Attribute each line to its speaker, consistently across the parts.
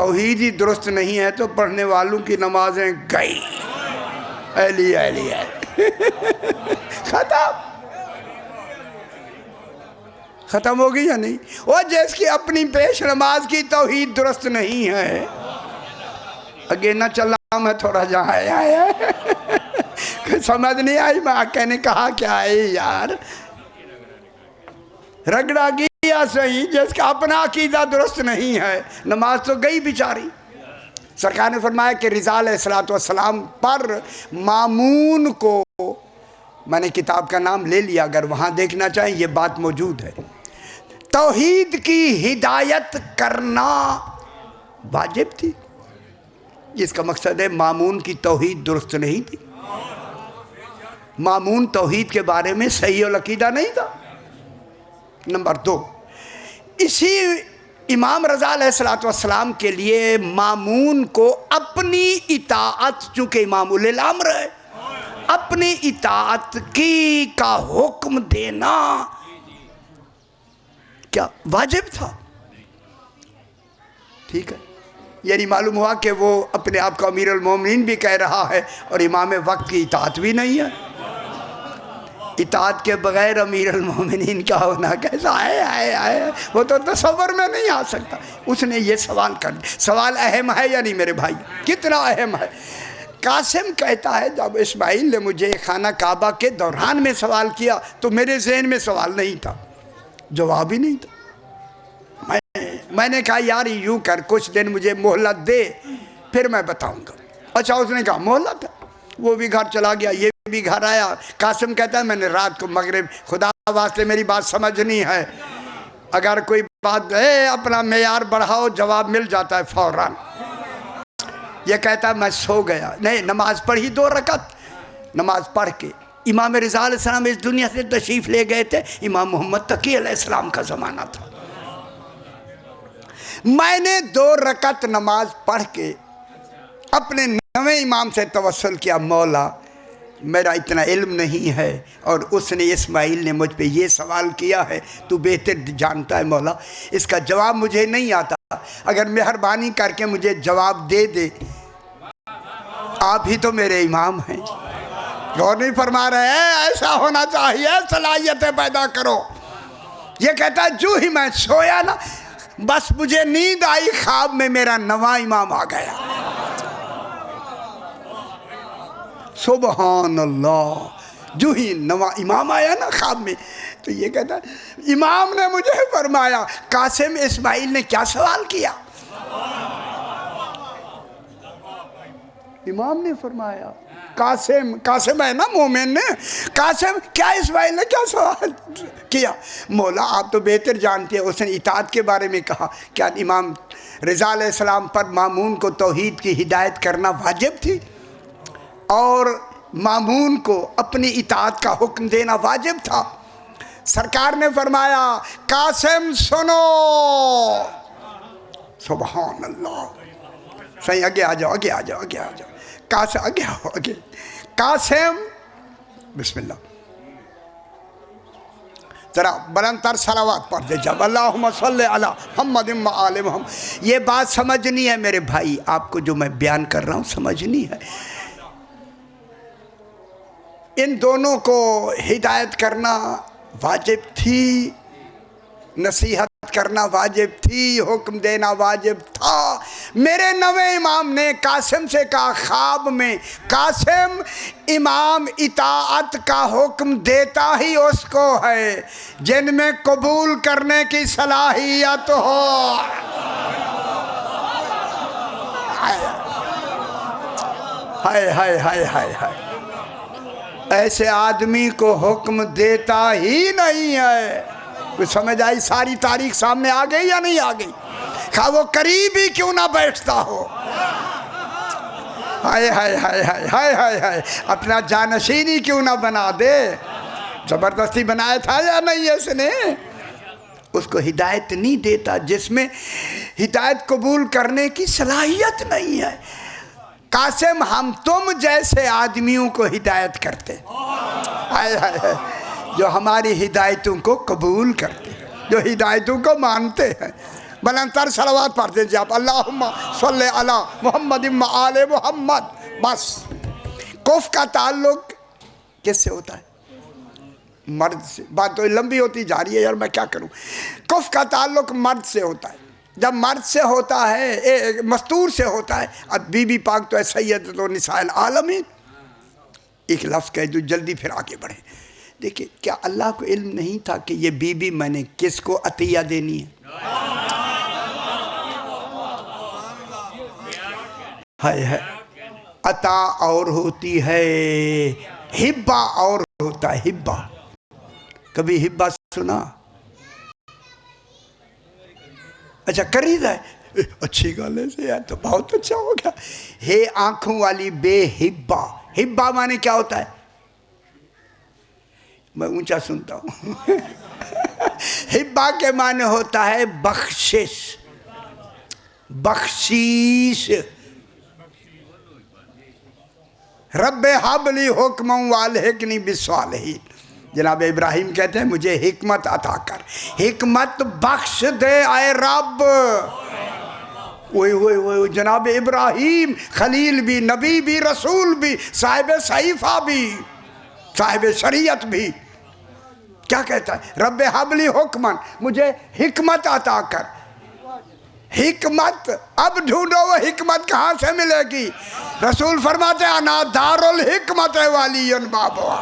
Speaker 1: तौहीद ही दुरुस्त नहीं है तो पढ़ने वालों की नमाजें गई, ऐली ऐली खत्म हो गई या नहीं। वो जिसकी अपनी पेश नमाज की तौहीद दुरुस्त नहीं है, आगे ना चला मैं थोड़ा जहाँ आया समझ नहीं आई मैं कहने कहा क्या है यार, रगड़ा गया सही जिसका अपना अकीदा दुरुस्त नहीं है, नमाज तो गई बेचारी। सरकार ने फरमाया कि रिज़ा अलैहिस्सलाम पर मामून को, मैंने किताब का नाम ले लिया, अगर वहाँ देखना चाहें ये बात मौजूद है, तौहीद की हिदायत करना वाजिब थी। इसका मकसद है मामून की तौहीद दुरुस्त नहीं थी, मामून तौहीद के बारे में सही और अकीदा नहीं था। नंबर 2, इसी इमाम रज़ा अलैहिस्सलाम के लिए मामून को अपनी इताअत, चूँकि इमाम उल अम्र है, अपनी इताअत की का हुक्म देना क्या वाजिब था। ठीक है, यानी मालूम हुआ कि वो अपने आप को अमीरुल मोमिनीन भी कह रहा है और इमाम वक्त की इताअत भी नहीं है। इताअत के बगैर अमीरुल मोमिनीन का होना कैसा है वो तो तसव्वुर में नहीं आ सकता। उसने ये सवाल कर दिया। सवाल अहम है या नहीं मेरे भाई, कितना अहम है। कासिम कहता है जब इस्माइल ने मुझे खाना काबा के दौरान में सवाल किया तो मेरे जहन में सवाल नहीं था, जवाब ही नहीं था। मैंने कहा यार यूँ कर, कुछ दिन मुझे मोहलत दे फिर मैं बताऊंगा। अच्छा, उसने कहा मोहलत है। वो भी घर चला गया, ये भी घर आया। कासिम कहता है मैंने रात को मगरिब, खुदा वास्ते मेरी बात समझनी है, अगर कोई बात है अपना मेयार बढ़ाओ, जवाब मिल जाता है फौरन। ये कहता है मैं सो गया, नहीं नमाज पढ़ी 2 रकत। नमाज पढ़ के इमाम रिज़ा अलैहिस्सलाम इस दुनिया से तशरीफ़ ले गए थे, इमाम मोहम्मद तकी अलैहिस्सलाम का ज़माना था। मैंने 2 रकत नमाज पढ़ के अपने नवे इमाम से तवस्सुल किया, मौला मेरा इतना इल्म नहीं है और उसने इस्माइल ने मुझ पे ये सवाल किया है, तू बेहतर जानता है मौला, इसका जवाब मुझे नहीं आता, अगर मेहरबानी करके मुझे जवाब दे दे, आप ही तो मेरे इमाम हैं। गौर नहीं फरमा रहे हैं, ऐसा होना चाहिए, सलाहियतें पैदा करो। ये कहता है जो ही मैं सोया ना, बस मुझे नींद आई, ख्वाब में मेरा नवा इमाम आ गया। सुबहान अल्लाह, जो ही नवा इमाम आया ना ख्वाब में, तो ये कहता है इमाम ने मुझे फरमाया कासिम इस्माइल ने क्या सवाल किया। इमाम ने फरमाया कासिम, कासिम है ना मोमिन ने, कासिम क्या इस्माइल ने क्या सवाल किया। मौला आप तो बेहतर जानते हैं, उसने इताअत के बारे में कहा। क्या इमाम रिज़ा अलैहिस्सलाम पर मामून को तौहीद की हिदायत करना वाजिब थी और मामून को अपनी इताअत का हुक्म देना वाजिब था। सरकार ने फरमाया कासिम सुनो। सुभान अल्लाह, सही आगे आ जाओ, आगे आ जाओ, आगे आ जाओ, कासिम आगे आओ, आगे। कासिम बिस्मिल्लाह, जरा बुलंदतर सलावत पढ़ दे जब, अल्लाहुम्मा सल्ली अला मुहम्मद व आले मुहम्मद। ये बात समझनी है मेरे भाई, आपको जो मैं बयान कर रहा हूँ समझनी है। इन दोनों को हिदायत करना वाजिब थी, नसीहत करना वाजिब थी, हुक्म देना वाजिब था। मेरे नवे इमाम ने कासिम से कहा ख्वाब में, कासिम इमाम इताअत का हुक्म देता ही उसको है जिनमें कबूल करने की सलाहियत हो। हाय हाय हाय हाय हाय, ऐसे आदमी को हुक्म देता ही नहीं है। कुछ समझ आई? सारी तारीख सामने आ गई या नहीं आ गई? खा वो करीब ही क्यों ना बैठता हो। हाय हाय हाय हाय हाय हाय हाय, अपना जानशीन ही क्यों ना बना दे। जबरदस्ती बनाया था या नहीं इसने? उसको हिदायत नहीं देता जिसमें हिदायत कबूल करने की सलाहियत नहीं है। कासिम हम तुम जैसे आदमियों को हिदायत करते, हाय हाय हाय, जो हमारी हिदायतों को कबूल करते, जो हिदायतों को मानते हैं। बुलंदतर सलावत पढ़ते हैं आप, अल्लाहुम्मा सल्ले अला मुहम्मद व आले मुहम्मद। बस कुफ का ताल्लुक किससे होता है? मर्द से। बात तो लंबी होती जा रही है यार, मैं क्या करूं। कुफ का ताल्लुक मर्द से होता है। जब मर्द से होता है, मस्तूर से होता है। अब बीबी पाक तो है सैयदतुन निसाइल आलमीन, एक लफ्ज़ कह दो जल्दी फिर आगे बढ़े। देखिए, क्या अल्लाह को इल्म नहीं था कि ये बीबी मैंने किसको अतिया देनी है? है अता और होती है, हिब्बा और होता है। हिब्बा, कभी हिब्बा सुना? अच्छा खरीदा है, अच्छी गल है से यार, तो बहुत अच्छा हो गया। हे आंखों वाली बेहिब्बा, हिब्बा माने क्या होता है? मैं ऊंचा सुनता हूं हिब्बा के माने होता है बख्शिश, बख्शीश। रब्बे हबली हुक्मन वालहिकनी बिस्सालिहीन। जनाब इब्राहिम कहते हैं मुझे हिकमत अता कर, हिकमत बख्श दे आए रब। वो जनाब इब्राहिम खलील भी, नबी भी, रसूल भी, साहिब सहीफा भी, साहिब शरीयत भी, क्या कहता है? रब्बे हबली हुक्मन, मुझे हिकमत अता कर। हिकमत, अब ढूंढो वो हिकमत कहाँ से मिलेगी? रसूल फरमाते अना दारुल हिकमत वाली बाबा।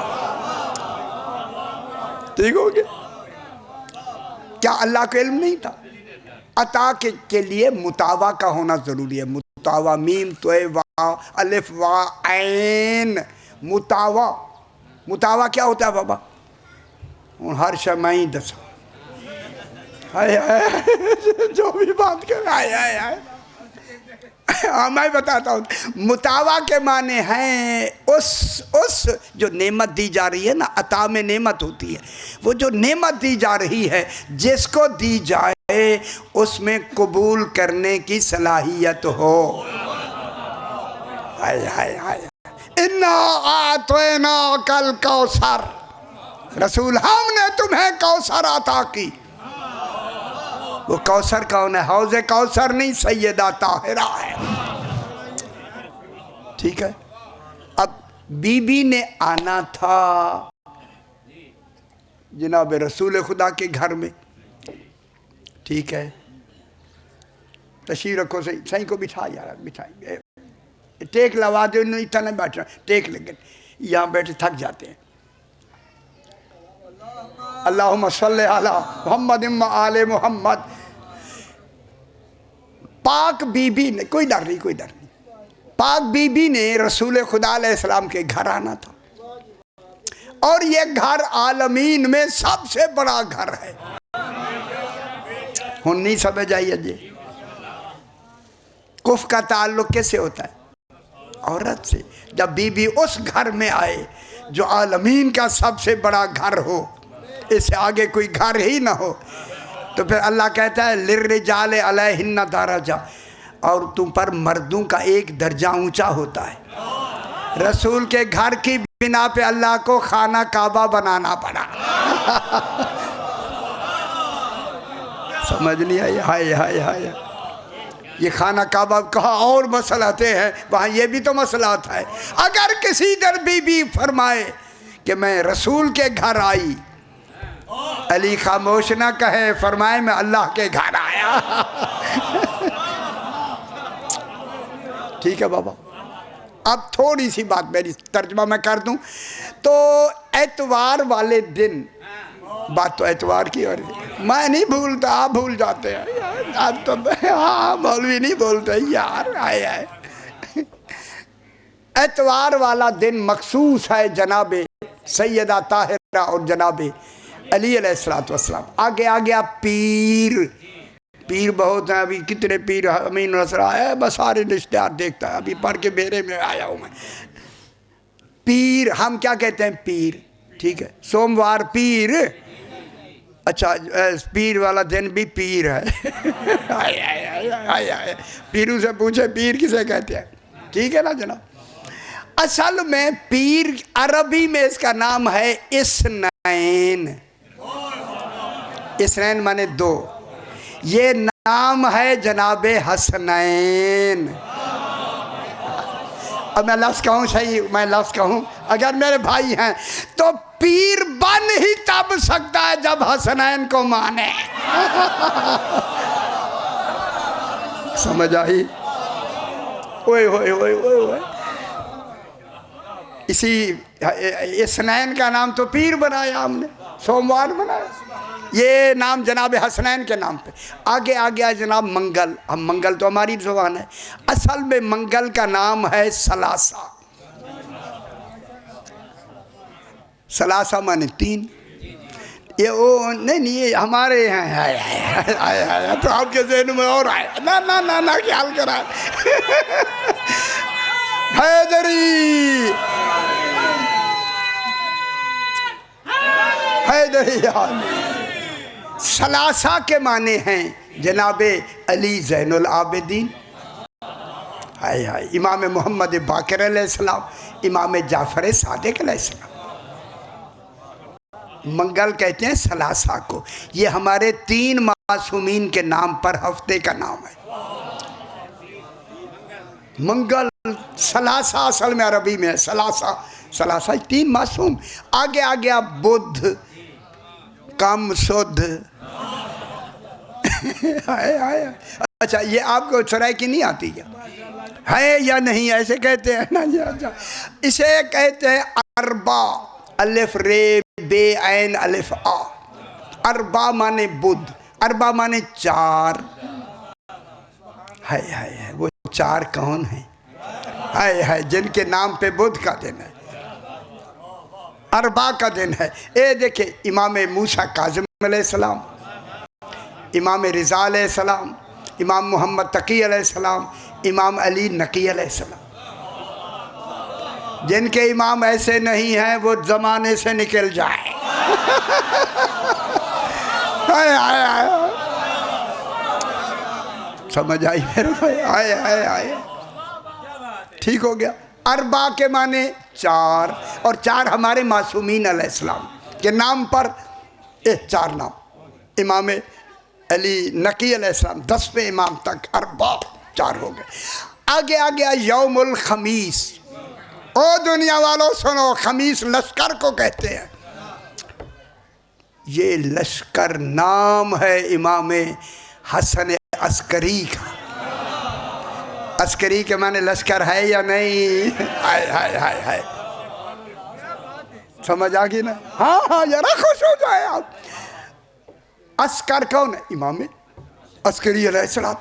Speaker 1: ठीक हो गया? क्या अल्लाह को इल्म नहीं था? अता के लिए मुतावा का होना जरूरी है। मुतावा, मीम तो वा अलिफ वा ऐन, मुतावा। मुतावा क्या होता है बाबा? हर शमाई दस जो भी बात कर आए मैं बताता हूँ। मुतावा के माने हैं उस जो नेमत दी जा रही है ना, अता में नेमत होती है, वो जो नेमत दी जा रही है जिसको दी जाए उसमें कबूल करने की सलाहियत हो। हाय हाय हाय, इन्ना आतैना कल कौसर, रसूल हमने तुम्हें कौसर अता की। वो कौसर कौन है? हौज़े कौसर नहीं, सैयदा ताहिरा है। ठीक है। अब बीबी ने आना था जनाब रसूल खुदा के घर में। ठीक है, तशरीफ रखो, सही सही को बिठा यार, बिठाएंगे। टेक लगा दो, इतना नहीं बैठ रहा, टेक लगे, यहाँ बैठे थक जाते हैं। अल्लाहुम्मा सल्ले अला मुहम्मद व आले मुहम्मद। पाक बीबी ने, कोई डर नहीं, कोई डर नहीं, पाक बीबी ने रसूल खुदा अलैहिस्सलाम के घर आना था। और ये घर आलमीन में सबसे बड़ा घर है। हुन नहीं समझ आइए जी। कुफ का ताल्लुक कैसे होता है? औरत से। जब बीबी उस घर में आए जो आलमीन का सबसे बड़ा घर हो, इससे आगे कोई घर ही ना हो, तो फिर अल्लाह कहता है लिर्रिजाले अलैहिन्ना दरजा, और तुम पर मर्दों का एक दर्जा ऊंचा होता है। रसूल के घर की बिना पे अल्लाह को खाना काबा बनाना पड़ा समझ नहीं आई? हाय हाय हाय, ये खाना काबा कहा और मसलाते हैं, वहाँ ये भी तो मसला था। अगर किसी दर बीबी फरमाए कि मैं रसूल के घर आई, अली खामोश ना कहे, फरमाए मैं अल्लाह के घर आया ठीक है बाबा। अब थोड़ी सी बात मेरी तर्जमा मैं कर दूं तो एतवार वाले दिन, बात तो एतवार की, और मैं नहीं भूलता, आप भूल जाते हैं यार, आप तो हाँ मौलवी नहीं बोलते यार। आए एतवार वाला दिन मखसूस है जनाबे सैयदा ताहिरा और जनाबे अली अलैहिस्सलातु वस्सलाम। आगे आ गया पीर। पीर बहुत हैं, अभी कितने पीर, अमीन नसरा है, बस सारे रिश्तेदार देखता है, अभी पढ़ के बेरे में आया हूँ मैं। पीर हम क्या कहते हैं? पीर। ठीक है, सोमवार पीर, अच्छा पीर वाला दिन भी पीर है पीरू से पूछे पीर किसे कहते हैं? ठीक है ना जनाब। असल में पीर अरबी में इसका नाम है इसनैन। इसनैन माने दो। ये नाम है जनाबे हसनैन। अब मैं लफ्ज़ कहूँ, सही मैं लफ्ज़ कहूँ, अगर मेरे भाई हैं तो पीर बन ही तब सकता है जब हसनैन को माने। समझ आई? ओए ओए ओए ओए ओए। इसी हसनैन का नाम तो पीर बनाया हमने, सोमवार बनाया। ये नाम जनाब हसनैन के नाम पे। आगे आ गया जनाब मंगल। अब मंगल तो हमारी ज़ुबान है, असल में मंगल का नाम है सलासा। सलासा माने तीन। ये वो नहीं नहीं, ये हमारे यहाँ है, तो आपके ज़हन में और आए ना ना ना ना, ख्याल करा हैदरी हैदरी यार। सलासा के माने हैं जनाबे अली ज़ैनुल आबिदीन, हाय हाय, इमाम मोहम्मद बाक़िर अलैहिस्सलाम, इमाम जाफ़र सादिक़ अलैहिस्सलाम। मंगल कहते हैं सलासा को। ये हमारे तीन मासूमीन के नाम पर हफ्ते का नाम है मंगल। सलासा असल में अरबी में है सलासा, सलासा तीन मासूम। आगे आ गया बुध, कम सुध। अच्छा, ये आपको सराय की नहीं आती क्या? है या नहीं, ऐसे कहते हैं ना। इसे कहते हैं अरबा, अलिफ रे बे ऐन अलिफ आ। अरबा माने बुध, अरबा माने चार। है वो चार कौन है? है जिनके नाम पे बुध का दिन है, अरबा का दिन है। ये देखिए, इमाम मूसा काज़िम अलैहिस्सलाम, इमाम रिज़ा अलैहिस्सलाम, इमाम मोहम्मद तकी अलैहिस्सलाम, इमाम अली नकी अलैहिस्सलाम। जिनके इमाम ऐसे नहीं हैं वो ज़माने से निकल जाए। समझ आई मेरे भाई? आए ठीक हो गया। अरबा के माने चार, और चार हमारे मासूमीन अलैहिस्सलाम के नाम पर चार नाम। इमाम अली नकी अलैहिस्सलाम 10वें इमाम तक अरबा चार हो गए। आगे आ गया यौमुल खमीस। ओ दुनिया वालों सुनो, खमीस लश्कर को कहते हैं। ये लश्कर नाम है इमाम हसन अस्करी का। अस्करी के माने लश्कर है या नहीं? हाय समझ आ गई ना? हाँ जरा खुश हो जाए आप। अस्कर कौन है? इमाम अस्करी अलैहिस्सलाम।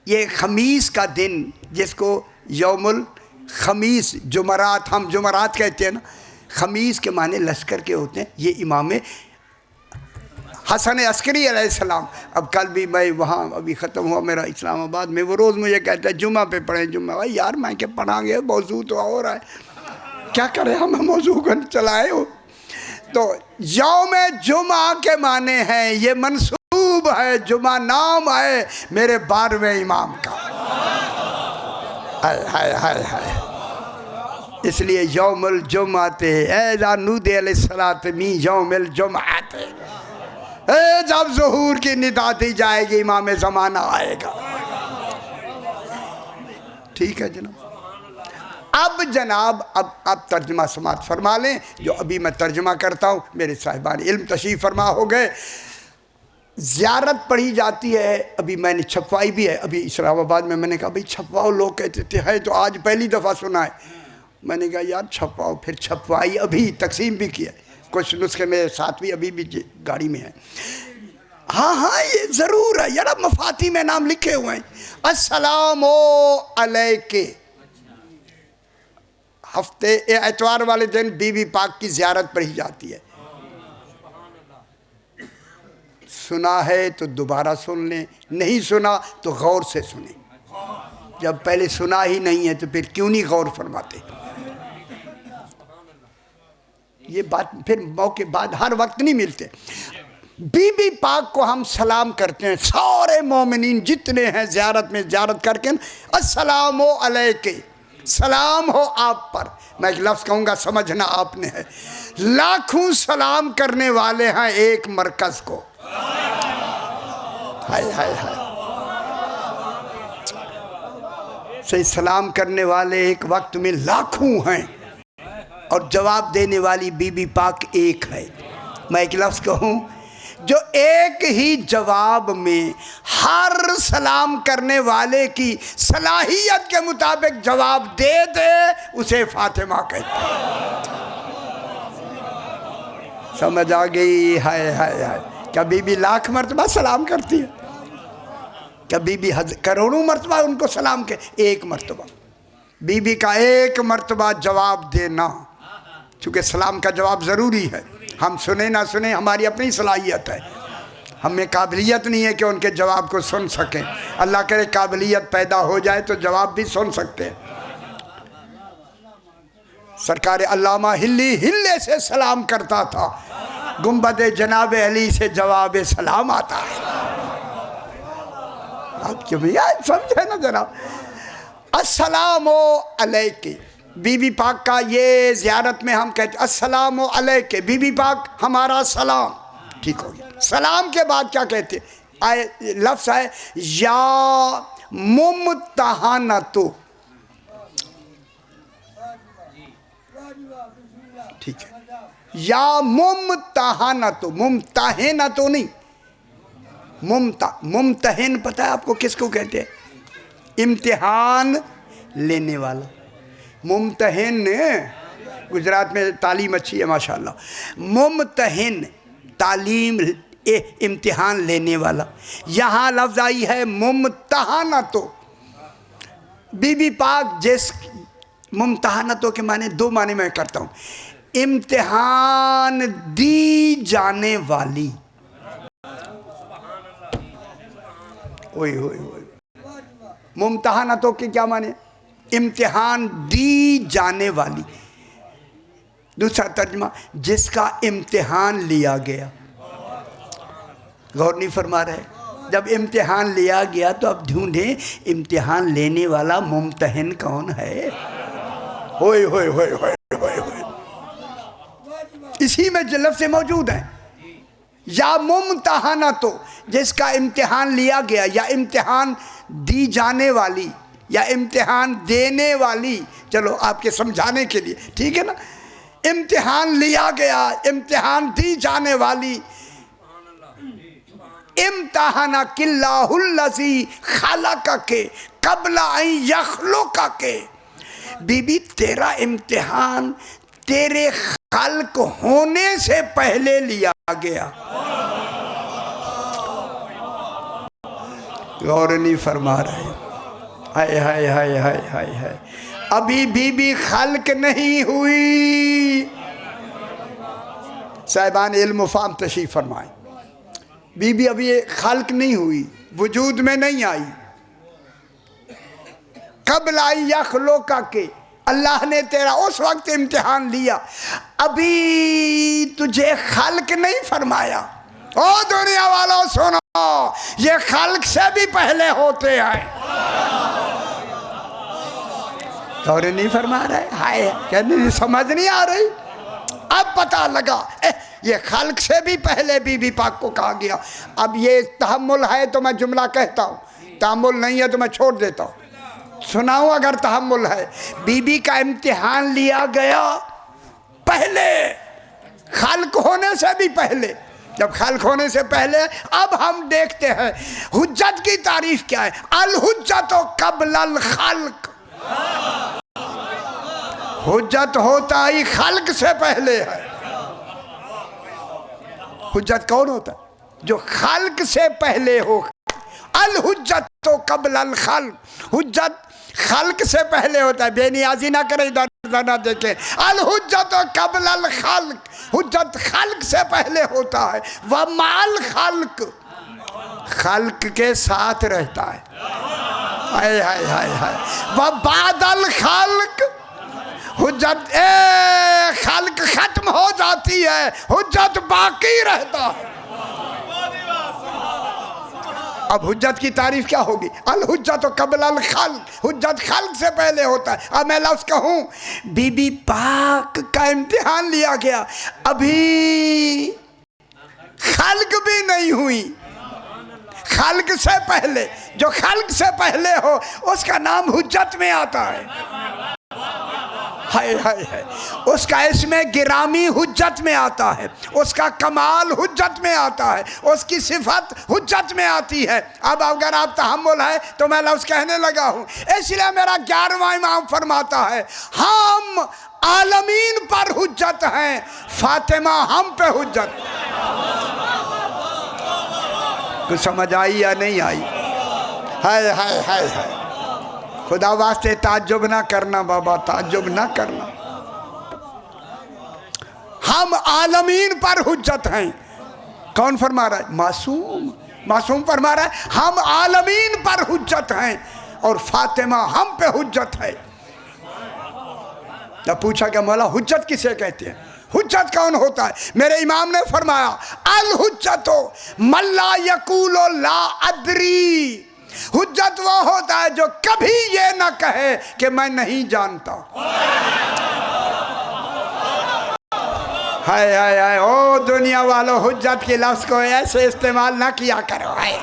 Speaker 1: ये खमीस का दिन, जिसको यौमुल खमीस, जुमरात, हम जुमरात कहते हैं ना, खमीस के माने लश्कर के होते हैं। ये इमाम हसन अस्करी अलैहिस्सलाम। अब कल भी मैं वहाँ, अभी ख़त्म हुआ मेरा इस्लामाबाद में, वो रोज़ मुझे कहता है जुम्मा पे पढ़ें जुम्मा। भाई यार मैं क्या पढ़ाएंगे, मौजू तो और है, क्या करें हम मौजू को चलाए हो। तो यौम जुमा के माने हैं, ये मंसूब है, जुमा नाम है मेरे 12वें इमाम का। हाय इसलिए यौमुल जुमाते ऐज़ा नूदे अलैहिस्सलात मी यौमुल जुमाते, जब ज़ुहूर की निदा दी जाएगी इमाम ज़माना आएगा। ठीक है जनाब। अब जनाब अब तर्जुमा समात फरमा लें, जो अभी मैं तर्जुमा करता हूँ। मेरे साहिबान इल्म तशरीफ़ फरमा हो गए। ज़ियारत पढ़ी जाती है, अभी मैंने छपवाई भी है। अभी इस्लामाबाद में मैंने कहा भाई छपवाओ, लोग कहते थे है, तो आज पहली दफ़ा सुना है। मैंने कहा यार छपवाओ, फिर छपवाई, अभी तकसीम भी किया। कुछ नुस्खे मेरे साथ भी अभी भी गाड़ी में है। हाँ ये ज़रूर है यार, मफाती में नाम लिखे हुए हैं। अस्सलामु अलैके, हफ्ते एतवार वाले दिन बीबी पाक की ज़ियारत पढ़ी जाती है। सुना है तो दोबारा सुन लें, नहीं सुना तो गौर से सुने। जब पहले सुना ही नहीं है तो फिर क्यों नहीं गौर फरमाते? ये बात फिर मौके बाद हर वक्त नहीं मिलते। बीबी पाक को हम सलाम करते हैं, सारे मोमिनीन जितने हैं ज़ियारत में ज़ियारत करके, अस्सलामु अलैके, सलाम हो आप पर। मैं एक लफ्ज़ कहूँगा, समझना आपने है। लाखों सलाम करने वाले हैं एक मरकज़ को, हाय हाय हाय। सही सलाम करने वाले एक वक्त में लाखों हैं और जवाब देने वाली बीबी पाक एक है। मैं एक लफ्ज़ कहूँ, जो एक ही जवाब में हर सलाम करने वाले की सलाहियत के मुताबिक जवाब दे दे, उसे फातिमा कहते हैं। समझ आ गई? हाय हाय हाय। क्या बीबी लाख मर्तबा सलाम करती है? क्या बीबी करोड़ों मर्तबा उनको सलाम के? एक मर्तबा। बीबी का एक मर्तबा जवाब देना, चूँकि सलाम का जवाब ज़रूरी है। हम सुने ना सुने, हमारी अपनी सलाहियत है, हमें काबिलियत नहीं है कि उनके जवाब को सुन सकें। अल्लाह करे काबिलियत पैदा हो जाए तो जवाब भी सुन सकते हैं। सरकार अल्लामा हिल्ली हिले से सलाम करता था, गुंबद जनाब अली से जवाब सलाम आता है। आप क्यों भैया समझे ना जनाब? अस्सलामो अलैके, बीबी पाक का ये ज़ियारत में हम कहते अस्सलामो अलैके, बीबी पाक हमारा सलाम। ठीक हो गया। सलाम के बाद क्या कहते? आए लफ्ज़ है या मुमतहानतु। ठीक है, या मुमतहानतु, मुमतहिनतु नहीं, मुमतहिन पता है आपको किसको कहते हैं? इम्तिहान लेने वाला। मुमतहिन गुजरात में तालीम अच्छी है माशाल्लाह। मुमतहिन तालीम इम्तिहान लेने वाला। यहाँ लफ्ज़ आई है मुमतहानतो। बीबी पाक जिस मुमतहानतो के माने दो माने मैं करता हूँ। इम्तिहान दी जाने वाली, ओए ओए ओए, मुमतहानतो के क्या माने? इम्तिहान दी जाने वाली। दूसरा तर्जमा, जिसका इम्तिहान लिया गया। गौर नहीं फरमा रहे? जब इम्तिहान लिया गया तो अब ढूंढे इम्तिहान लेने वाला मुमतहिन कौन है? होए होए होए होए होए होए, इसी में लफ्ज़ से मौजूद है। या मुमतहाना, तो जिसका इम्तिहान लिया गया, या इम्तिहान दी जाने वाली, या इम्तिहान देने वाली। चलो आपके समझाने के लिए, ठीक है ना? इम्तिहान लिया गया, इम्तिहान दी जाने वाली। इम्तिहाना किल्लाहुल्लज़ी खलक़के क़ब्ल अन यख़लुक़के। बीबी तेरा इम्तिहान तेरे खल्क होने से पहले लिया गया। गौर नहीं फरमा रहे? हाय हाय हाय हाय हाय हाय। अभी बीबी खल्क नहीं हुई। साहिबान इल्म फ़ाम तशरीफ़ फरमाए, बीबी अभी खल्क नहीं हुई, वजूद में नहीं आई। क़ब्ल अन यख़लुक़के, अल्लाह ने तेरा उस वक्त इम्तिहान लिया, अभी तुझे खल्क नहीं फरमाया। ओ दुनिया वालों सुनो, ये खल्क से भी पहले होते हैं। और नहीं फरमा रहे? हाय, कहने समझ नहीं आ रही? अब पता लगा ये खल्क से भी पहले बीबी पाक को कहा गया। अब ये तहम्मुल है तो मैं जुमला कहता हूँ, तहम्मुल नहीं है तो मैं छोड़ देता हूँ। सुनाऊँ अगर तहम्मुल है? बीबी का इम्तिहान लिया गया पहले, खल्क होने से भी पहले। जब खल्क होने से पहले, अब हम देखते हैं हुज्जत की तारीफ क्या है। अल हुज्जतो क़ब्ल अल खल्क, हुज्जत होता ही खल्क से पहले है। हुज्जत कौन होता है? जो खल्क से पहले हो। अल हुज्जत तो क़ब्ल अल खल्क, हुज्जत खल्क से पहले होता है। बेनियाजी ना करे, इधर ना देखे। अल हुज्जत तो क़ब्ल अल खल्क, हुज्जत खल्क से पहले होता है। वह माल खल्क, खल्क के साथ रहता है। हाय हाय हाय हाय। वह बादल खल्क, हुज्जत खल्क खत्म हो जाती है, हुज्जत बाकी रहता है। अब हुज्जत की तारीफ क्या होगी? अल हुज्जत क़ब्ल अल खल्क, हुज्जत खल्क से पहले होता है। अब मैं लफ्ज़ कहूँ, बीबी पाक का इम्तिहान लिया गया, अभी खल्क भी नहीं हुई, खाल्क से पहले, जो खाल्क से पहले हो उसका नाम हुज्जत में आता है। हाय हाय हाय, उसका इसमें गिरामी हुज्जत में आता है, उसका कमाल हुज्जत में आता है, उसकी सिफत हुज्जत में आती है। अब अगर आप तहम्मुल है तो मैं लफ्ज़ कहने लगा हूँ, इसलिए मेरा 11वां इमाम फरमाता है हम आलमीन पर हुज्जत हैं, फातिमा हम पे हुज्जत। कुछ समझ आई या नहीं आई? हाय हाय हाय हाय, खुदा वास्ते ताज्जुब ना करना बाबा, ताज्जुब ना करना। हम आलमीन पर हुज्जत हैं। कौन फरमा रहा है? मासूम, मासूम फरमा रहा है हम आलमीन पर हुज्जत हैं और फातिमा हम पे हुज्जत है। जब पूछा कि मौला हुज्जत किसे कहते हैं, हुज्जत कौन होता है? मेरे इमाम ने फरमाया अल हुज्जतो मल्ला यकूलो ला अदरी, हुज्जत वो होता है जो कभी ये ना कहे कि मैं नहीं जानता। हाय हाय हाय, ओ दुनिया वालों, हुज्जत के लफ्ज को ऐसे इस्तेमाल ना किया करो। हाय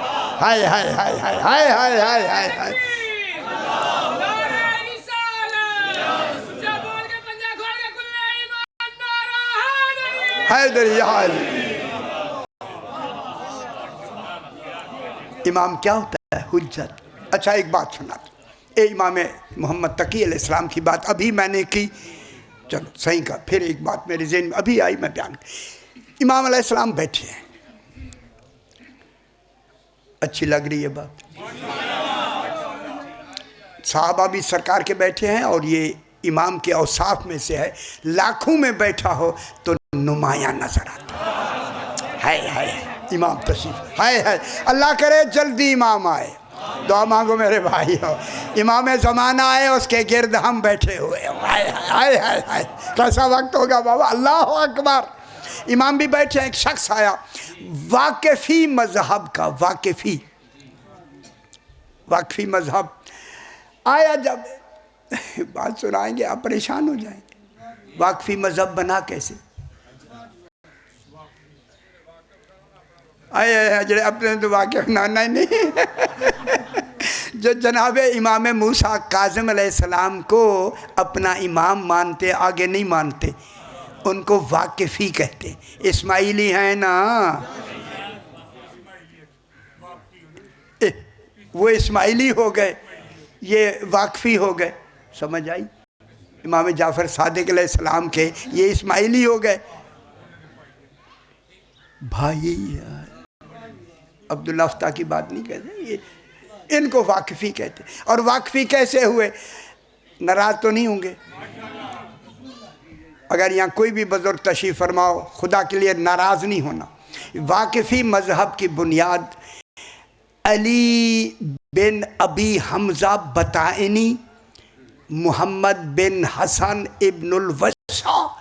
Speaker 1: हाय हाय हाय हाय हाय हाय हाय हाय हाय। इमाम क्या होता है? हुज्जत। अच्छा एक बात सुना, इमाम मोहम्मद तकी अलैहिस्सलाम की बात अभी मैंने की, चलो सही का, फिर एक बात मेरे ज़हन में अभी आई, मैं बयान। इमाम अलैहिस्सलाम बैठे हैं, अच्छी लग रही है बात, साहबा भी सरकार के बैठे हैं और ये इमाम के औसाफ में से है, लाखों में बैठा हो तो नुमाया नजर आता है। हाय इमाम तशरीफ, हाय हाय, अल्लाह करे जल्दी इमाम आए, दुआ मांगो मेरे भाई हो। इमाम ज़माना आए, उसके गिर्द हम बैठे हुए। हाय हाय हाय हाय, कैसा वक्त होगा बाबा, अल्लाह अकबर। इमाम भी बैठे, एक शख्स आया वाक़फ़ी मजहब का, वाक़फ़ी मजहब आया, जब बात सुनाएंगे आप परेशान हो जाएंगे। वाक़फ़ी मजहब बना कैसे? आए जड़े अपने तो वाक़ ना नहीं जो जनाब इमाम मूसा काज़िम अलैहिस्सलाम को अपना इमाम मानते, आगे नहीं मानते, उनको वाक़फ़ी कहते। इस्माइली हैं ना, वो इस्माइली हो गए, ये वाक़फ़ी हो गए। समझ आई? इमाम जाफ़र सादिक अलैहिस्सलाम के ये इस्माइली हो गए। भाई अब्दुल्ला अफ्ता की बात नहीं कहते, ये इनको वाक़फ़ी कहते। और वाक़फ़ी कैसे हुए? नाराज़ तो नहीं होंगे अगर यहाँ कोई भी बुज़ुर्ग तशरीफ़ फरमाओ, खुदा के लिए नाराज़ नहीं होना। वाक़फ़ी मज़हब की बुनियाद अली बिन अबी हमज़ा बताइनी, मोहम्मद बिन हसन इब्नुल वसा,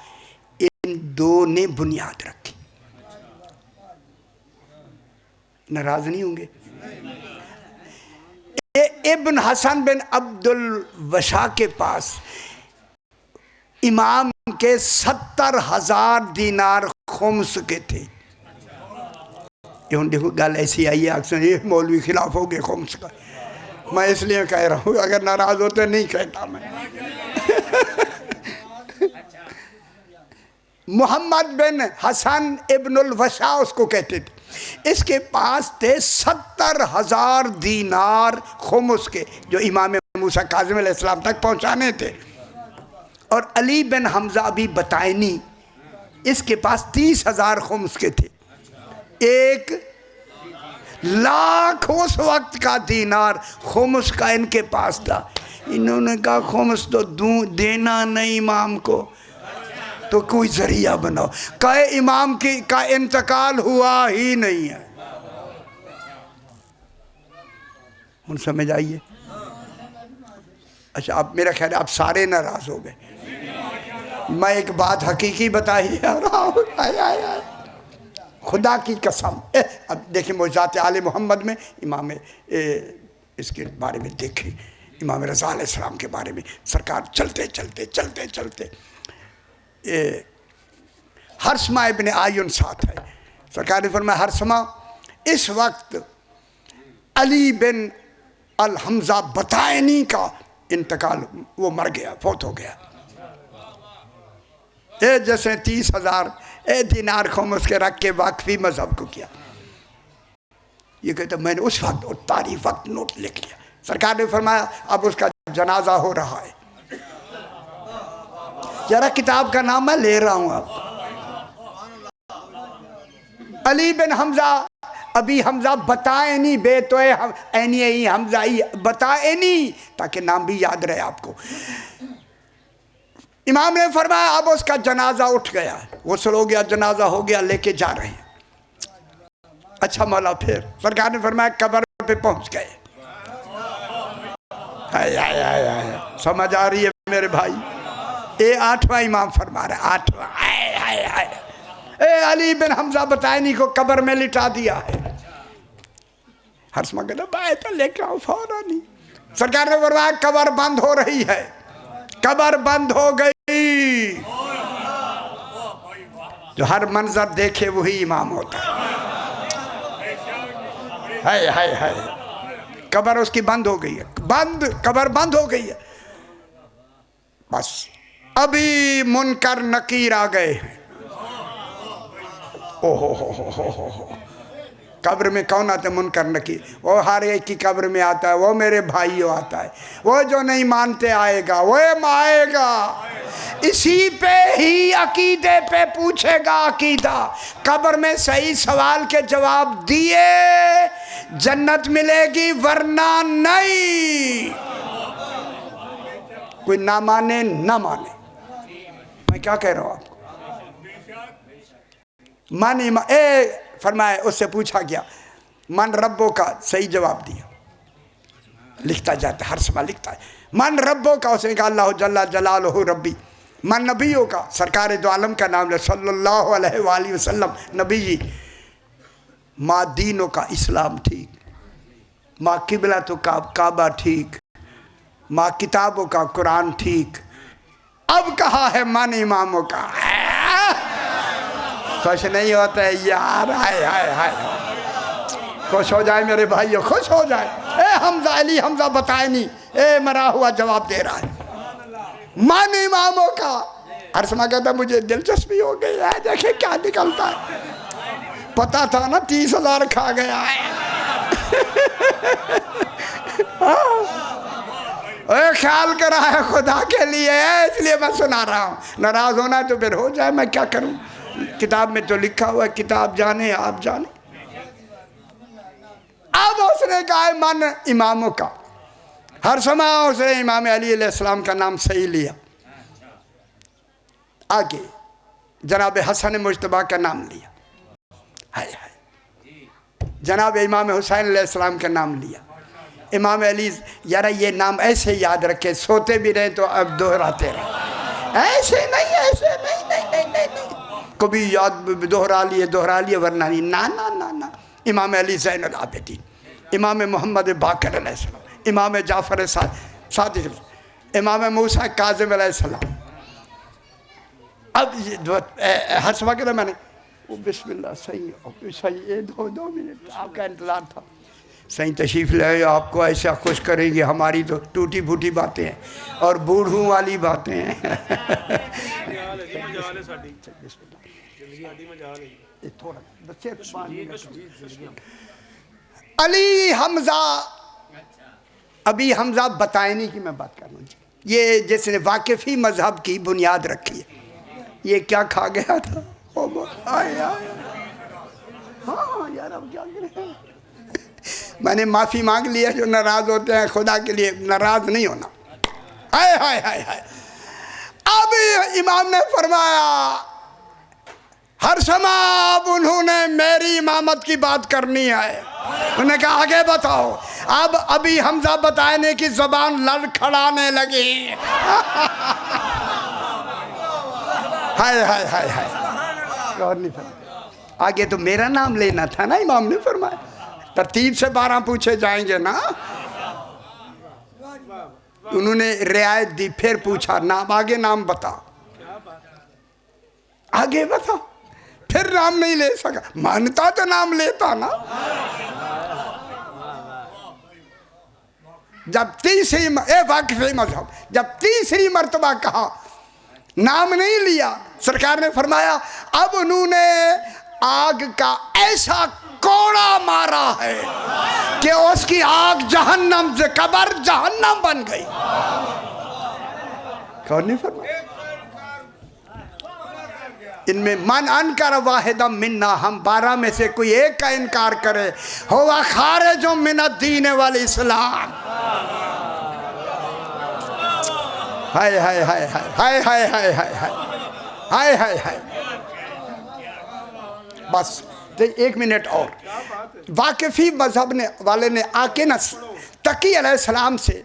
Speaker 1: इन दो ने बुनियाद रखी। नाराज नहीं होंगे? इब्न हसन बिन अब्दुल वशा के पास इमाम के 70,000 दीनार खुम्स के थे। देखो गल ऐसी आई है, अक्सर ये मौलवी खिलाफ हो गए खुम्स का, मैं इसलिए कह रहा हूँ, अगर नाराज होते नहीं कहता मैं। मोहम्मद बिन हसन इब्नुल वशा उसको कहते थे। इसके पास थे 70,000 दीनार खुमुस के, जो इमाम मूसा काज़िम अलैहिस्सलाम तक पहुँचाने थे। और अली बिन हमज़ा अभी बताइनी, इसके पास 30,000 खुम्स के थे। 1,00,000 उस वक्त का दीनार खुम्स का इनके पास था। इन्होंने कहा खुम्स तो देना नहीं इमाम को, तो कोई जरिया बनाओ। कहे इमाम का इंतकाल हुआ ही नहीं है। उन समझ आइए? अच्छा, आप मेरा ख्याल आप सारे नाराज हो गए। मैं एक बात हकीकी बता ही रहा हूँ, खुदा की कसम। अब देखिए मोजात आले मोहम्मद में इमाम इसके बारे में देखें, इमाम रज़ा अलैहिस्सलाम के बारे में सरकार चलते चलते चलते चलते हर्षमा इब्न आयुन साथ है। सरकार ने फरमाया हर्षमा, इस वक्त अली बिन अल हमजा बतायनी का इंतकाल, वो मर गया, फौत हो गया। ए जैसे 30,000 दिनार खुम्स के रख के वाकफी मजहब को किया। ये कहते मैंने उस वक्त तारीख वक्त नोट लिख लिया। सरकार ने फरमाया अब उसका जनाजा हो रहा है। जरा किताब का नाम मैं ले रहा हूं अब, अली बिन हमजा अभी हमजा बताएनी बेतोए हम ऐनी हमजा ही बताएनी, ताकि नाम भी याद रहे आपको। इमाम ने फरमाया अब उसका जनाजा उठ गया, गुस्ल हो गया, जनाजा हो गया, लेके जा रहे हैं। अच्छा मौला, फिर सरकार ने फरमाया कब्र पे पहुंच गए। समझ आ रही है मेरे भाई? ये 8वां इमाम फरमा रहे, 8वां। ए अली बिन हमजा बतायनी को कब्र में लिटा दिया है। हर्षमा कहता भाई तो लेके आओ फौरन ही। सरकार ने फरमाया कब्र बंद हो रही है, कब्र बंद हो गई। जो हर मंजर देखे वही इमाम होता है। कब्र उसकी बंद हो गई है, कब्र बंद हो गई है। बस अभी मुनकर नकीर आ गए हैं। ओहो कब्र में कौन आता है? मुनकर नकीर। वो हर एक की कब्र में आता है, वो मेरे भाइयों आता है। वो जो नहीं मानते आएगा, वो आएगा, इसी पे ही अकीदे पे पूछेगा अकीदा। कब्र में सही सवाल के जवाब दिए जन्नत मिलेगी, वरना नहीं। कोई ना माने ना माने, मैं क्या कह रहा हूं आपको? मानी फरमाए, उससे पूछा गया मन रब्बों का, सही जवाब दिया। लिखता जाता है, हर समय लिखता है मन रब्बों का। उसने कहा अल्लाह जल्ला जलालहू रब्बी। मन नबियों का, सरकार दो आलम का नाम ले सल्लल्लाहु अलैहि वसल्लम नबी जी। माँ दीनों का, इस्लाम ठीक। माँ किबला तो काबा ठीक। माँ किताबों का, कुरान ठीक। अब कहा है मन इमामों का। खुश नहीं होता है यार? हाय हाय हाय, खुश हो जाए मेरे भाइयों, खुश हो जाए। ए हमजा अली हमजा बताए नहीं, ए मरा हुआ जवाब दे रहा है मन इमामों का। अरसमा कहता मुझे दिलचस्पी हो गई है, देखे क्या निकलता है। पता था ना 30,000 खा गया है। ख्याल करा है खुदा के लिए, इसलिए मैं सुना रहा हूँ। नाराज होना है तो फिर हो जाए, मैं क्या करूँ? किताब में तो लिखा हुआ है, किताब जाने आप जाने। अब उसने कहा मन इमामों का। हर समय उसने इमाम अली अलैहिस्सलाम का नाम सही लिया। आगे जनाब हसन मुज्तबा का नाम लिया, हाय हाय। जनाब इमाम हुसैन अलैहिस्सलाम का नाम लिया। इमाम अली, यार ये नाम ऐसे याद रखे, सोते भी रहे तो अब दोहराते रहे। ऐसे नहीं, ऐसे नहीं, नहीं, नहीं, नहीं, नहीं। कभी याद दोहरा लिए वरना नहीं। ना ना ना ना। इमाम अली ज़ैनुल आबिदीन, इमाम मोहम्मद बाकर अलैहिस्सलाम, इमाम जाफ़र सादिक़, इमाम मूसा काज़िम अलैहिस्सलाम। अब हर सभा के मैंने वो बिस्मिल्लाह सही सही, ये 2 मिनट आपका इंतज़ार था। सही तशरीफ़ ले, आपको ऐसा खुश करेंगे। हमारी तो टूटी फूटी बातें हैं और बूढ़ों वाली बातें हैं। अली हमजा अभी हमजा बतायनी की मैं बात कर रहा हूँ। ये जिसने वाकिफ़ी मजहब की बुनियाद रखी है, ये क्या खा गया था? हाँ यार, अब क्या करें? मैंने माफ़ी मांग लिया। जो नाराज होते हैं खुदा के लिए, नाराज नहीं होना। हाय हाय हाय हाय। अब इमाम ने फरमाया हर समय अब उन्होंने मेरी इमामत की बात करनी है। उन्होंने कहा आगे बताओ। अब अभी हमजा बताने की ज़बान लड़खड़ाने लगी। हाय हाय हाय हाय। और नहीं फरमाया, आगे तो मेरा नाम लेना था ना। इमाम ने फरमाया तरतीब से 12 पूछे जाएंगे ना। उन्होंने रियायत दी, फिर पूछा नाम, आगे नाम बता, आगे बता। फिर नाम नहीं ले सका, मानता तो नाम लेता ना। जब वाकफी मजहब जब तीसरी मर्तबा कहा, नाम नहीं लिया, सरकार ने फरमाया अब उन्होंने आग का ऐसा कोड़ा मारा है कि उसकी आग जहन्नम से कब्र जहन्नम बन गई। कौन नहीं फरमाया? इनमें मन अनकर वाहिदम मिन्ना, हम 12 में से कोई एक का इनकार करे हुआ खारिजो मिनद दीन वल इस्लाम। हाय हाय हाय हाय हाय हाय हाय हाय हाय हाय हाय। बस 1 मिनट और। वाकफी मजहब ने वाले ने आके न तकी अलैहिस्सलाम से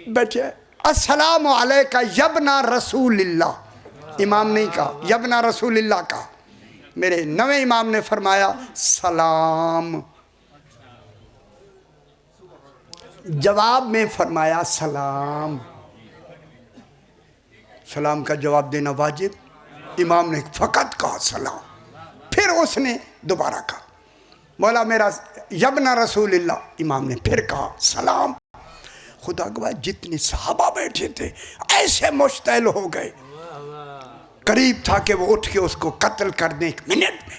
Speaker 1: बैठे, अस्सलामु अलैका यब्ना रसूलिल्लाह। इमाम नहीं कहा, यब्ना रसूलिल्लाह कहा। मेरे नवे इमाम ने फरमाया सलाम, जवाब में फरमाया सलाम। सलाम का जवाब देना वाजिब। इमाम ने फ़कत कहा सलाम, फिर उसने दोबारा कहा मौला मेरा यब्ना रसूलिल्लाह। इमाम ने फिर कहा सलाम। खुदा गवाह जितने सहाबा बैठे थे ऐसे मुश्तैल हो गए, करीब था कि वो उठ के उसको कत्ल कर दें 1 मिनट में।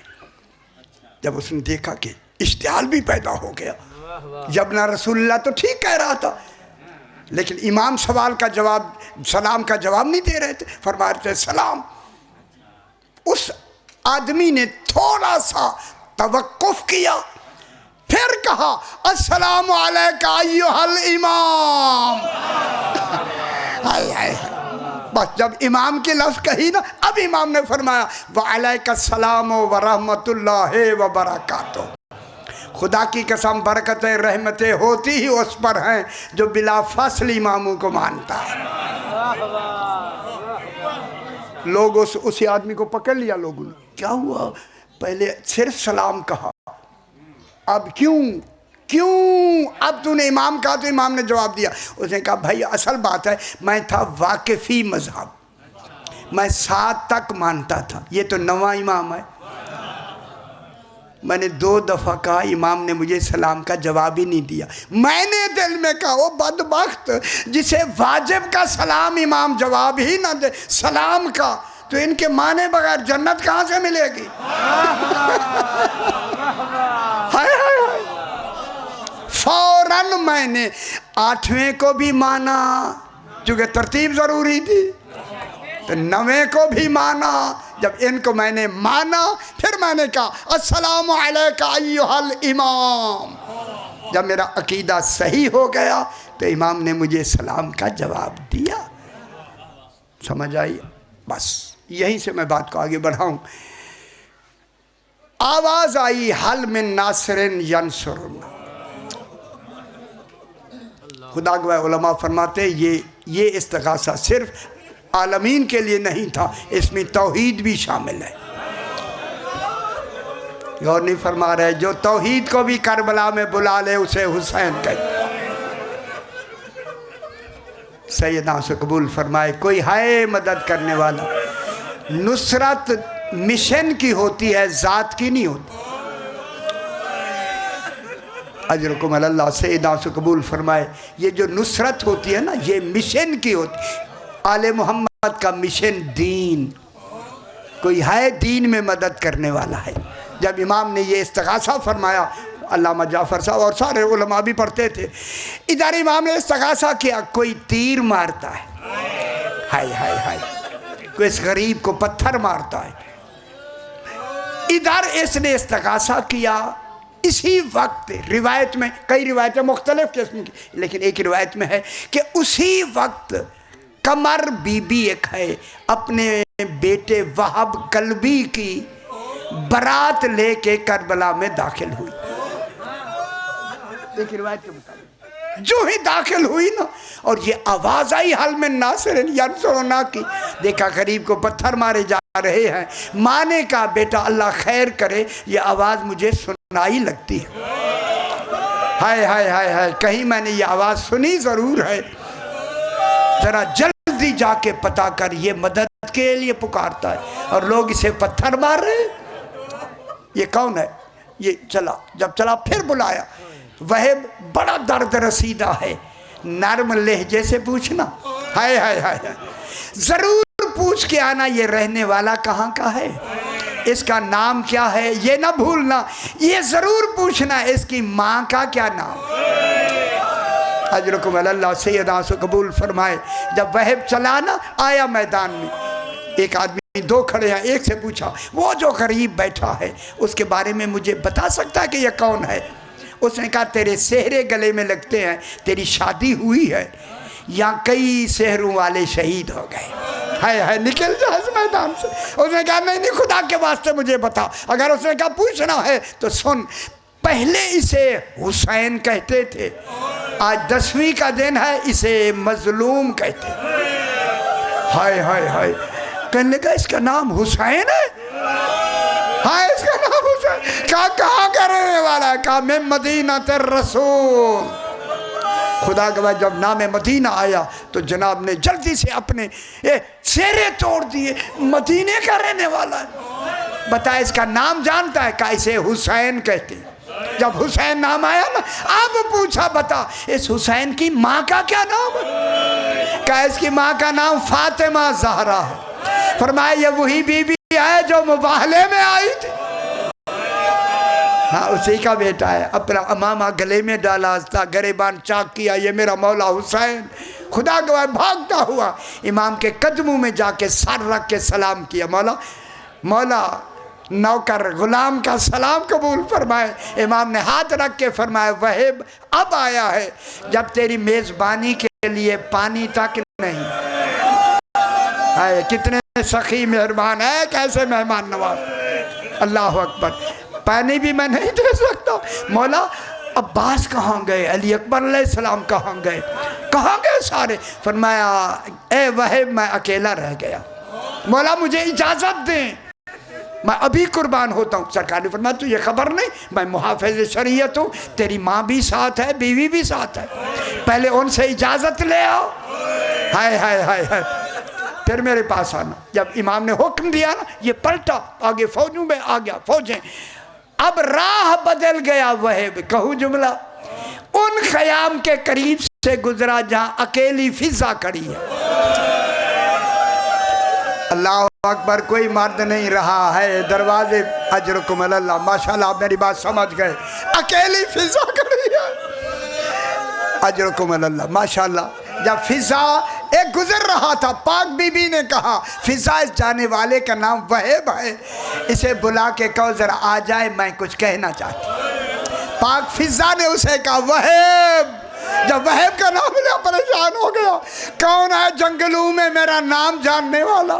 Speaker 1: जब उसने देखा कि इश्तिहाल भी पैदा हो गया, यब्ना रसूलुल्लाह तो ठीक कह रहा था, लेकिन इमाम सवाल का जवाब, सलाम का जवाब नहीं दे रहे थे, फरमा रहे थे सलाम। उस आदमी ने थोड़ा सा तवक्कुफ किया, फिर कहा अस्सलामु अलैका अय्युहल इमाम। हाय हाय। बस जब इमाम की लफ्ज़ कही ना, अब इमाम ने फरमाया व अलैका सलाम व रहमतुल्लाहि व बरकातुहू। खुदा की कसम बरकतें रहमतें होती ही उस पर हैं जो बिला फसल इमामों को मानता है। लोग उसी आदमी को पकड़ लिया लोगों ने, क्या हुआ, पहले सिर्फ सलाम कहा, अब क्यों अब तूने इमाम कहा तो इमाम ने जवाब दिया। उसने कहा भाई असल बात है, मैं था वाकफी मजहब, मैं 7 तक मानता था, ये तो नवा इमाम है। मैंने 2 दफ़ा कहा, इमाम ने मुझे सलाम का जवाब ही नहीं दिया। मैंने दिल में कहा वो बदबख्त, जिसे वाजिब का सलाम इमाम जवाब ही ना दे सलाम का, तो इनके माने बगैर जन्नत कहाँ से मिलेगी? हाय हाय हाय। फौरन मैंने 8वें को भी माना, क्योंकि तरतीब ज़रूरी थी, तो 9वें को भी माना। जब इनको मैंने माना, फिर मैंने कहा अस्सलामु अलैका अय्युहल इमाम। जब मेरा अकीदा सही हो गया तो इमाम ने मुझे सलाम का जवाब दिया। समझ आई? बस यहीं से मैं बात को आगे बढ़ाऊं। आवाज़ आई हल मिन नासिरिन यंसुरुना। खुदा गवाह उलमा फरमाते ये इस्तिग़ासा सिर्फ आलमीन के लिए नहीं था, इसमें तौहीद भी शामिल है। गौर नहीं फरमा रहे? जो तौहीद को भी करबला में बुला ले उसे हुसैन कहते। सैयदना से कबूल फरमाए। कोई है मदद करने वाला? नुसरत मिशन की होती है, ज़ात की नहीं होती। अजरकुम अल्लाह। सैयदना से कबूल फरमाए। ये जो नुसरत होती है ना, ये मिशन की होती। आले मोहम्मद का मिशन दीन, कोई है दीन में मदद करने वाला है। जब इमाम ने ये इस्तिग़ासा फरमाया, अल्लामा जाफ़र साहब और सारे उलमा भी पढ़ते थे, इधर इमाम ने इस्तिग़ासा किया, कोई तीर मारता है, हाय हाय हाय, कोई इस गरीब को पत्थर मारता है। इधर इसने इस्तिग़ासा किया। इसी वक्त रिवायत में, कई रिवायतें मुख्तलिफ किस्म की, लेकिन एक रिवायत में है कि उसी वक्त कमर बीबी एक है, अपने बेटे वहाब कल्बी की बारात लेके करबला में दाखिल हुई। एक रिवायत के मुताबिक जो ही दाखिल हुई ना, और ये आवाज़ आई हल में नासिरिन यंसुरुना की, देखा गरीब को पत्थर मारे जा रहे हैं। माने का बेटा अल्लाह खैर करे, ये आवाज़ मुझे सुनाई लगती है। हाय हाय हाय हाय, कहीं मैंने ये आवाज़ सुनी ज़रूर है, ज़रा जल्दी जाके पता कर, ये मदद के लिए पुकारता है और लोग इसे पत्थर मार रहे हैं। ये कौन है? ये चला, जब चला फिर बुलाया, वह बड़ा दर्द रसीदा है, नर्म लहजे से पूछना, हाय हाय हाय, जरूर पूछ के आना ये रहने वाला कहाँ का है, इसका नाम क्या है, ये ना भूलना, ये जरूर पूछना इसकी माँ का क्या नाम। अजरकुम अल्लाह सैयदा से कबूल फरमाए। जब वहब चला ना आया मैदान में, एक आदमी दो खड़े हैं, एक से पूछा वो जो करीब बैठा है उसके बारे में मुझे बता सकता है कि ये कौन है। उसने कहा तेरे सेहरे गले में लगते हैं, तेरी शादी हुई है या कई सेहरों वाले शहीद हो गए, हाय हाय निकल जा इस मैदान से। उसने कहा नहीं नहीं खुदा के वास्ते मुझे बता। अगर उसने कहा पूछना है तो सुन, पहले इसे हुसैन कहते थे, आज 10वीं का दिन है इसे मजलूम कहते। हाय हाय हाय, कहने लगा इसका नाम हुसैन है, हाँ इसका नाम हुसैन। कहाँ का रहने वाला है? कहा मैं मदीना ते रसूल। खुदा के बाद जब नाम मदीना आया तो जनाब ने जल्दी से अपने सेरे तोड़ दिए, मदीने का रहने वाला है, बता इसका नाम जानता है? कहा इसे हुसैन कहते। जब हुसैन नाम आया ना, अब पूछा बता इस हुसैन की माँ का क्या नाम है? कहा इसकी माँ का नाम फातिमा ज़हरा है। फरमाया ये वही बीबी है जो मुबाहले में आई थी, हाँ उसी का बेटा है। अपना अमामा गले में डाला था, गरेबान चाक किया, ये मेरा मौला हुसैन। खुदा के बाद भागता हुआ इमाम के कदमों में जाके सर रख के सलाम किया, मौला मौला नौकर गुलाम का सलाम कबूल फरमाए। इमाम ने हाथ रख के फरमाया वहब अब आया है जब तेरी मेज़बानी के लिए पानी तक नहीं। हाय कितने सखी मेहरबान है, कैसे मेहमान नवाज। अल्लाह अकबर। पानी भी मैं नहीं दे सकता। मौला अब्बास कहाँ गए, अली अकबर अलैहिस्सलाम कहाँ गए, कहाँ गए सारे? फरमाया ए वहब मैं अकेला रह गया, मौला मुझे इजाज़त दें, मैं अभी कुर्बान होता हूँ। सरकार ने फरमाया तुझे खबर नहीं मैं मुहाफ़िज़ शरीयत हूँ, तेरी माँ भी साथ है, बीवी भी साथ है, पहले उनसे इजाज़त ले आओ। हाय हाय हाय हाय, फिर मेरे पास आना। जब इमाम ने हुक्म दिया ना, ये पलटा, आगे फौजों में आ गया, फौजें। अब राह बदल गया वह, कहूँ जुमला, उन ख़याम के करीब से गुजरा जहाँ अकेली फिजा खड़ी है। अल्लाह अकबर, कोई मर्द नहीं रहा है दरवाजे। अजरकुम अल्लाह, माशाल्लाह आप मेरी बात समझ गए, अकेली फिजा खड़ी है। अजरकुम अल्लाह माशाल्लाह। जब फिजा एक गुजर रहा था, पाक बीबी ने कहा फिजा इस जाने वाले का नाम वहब है, इसे बुला के कहो जरा आ जाए, मैं कुछ कहना चाहती। पाक फिजा ने उसे कहा वहब। जब वहब का नाम लिया परेशान हो गया, कौन है जंगलों में मेरा नाम जानने वाला,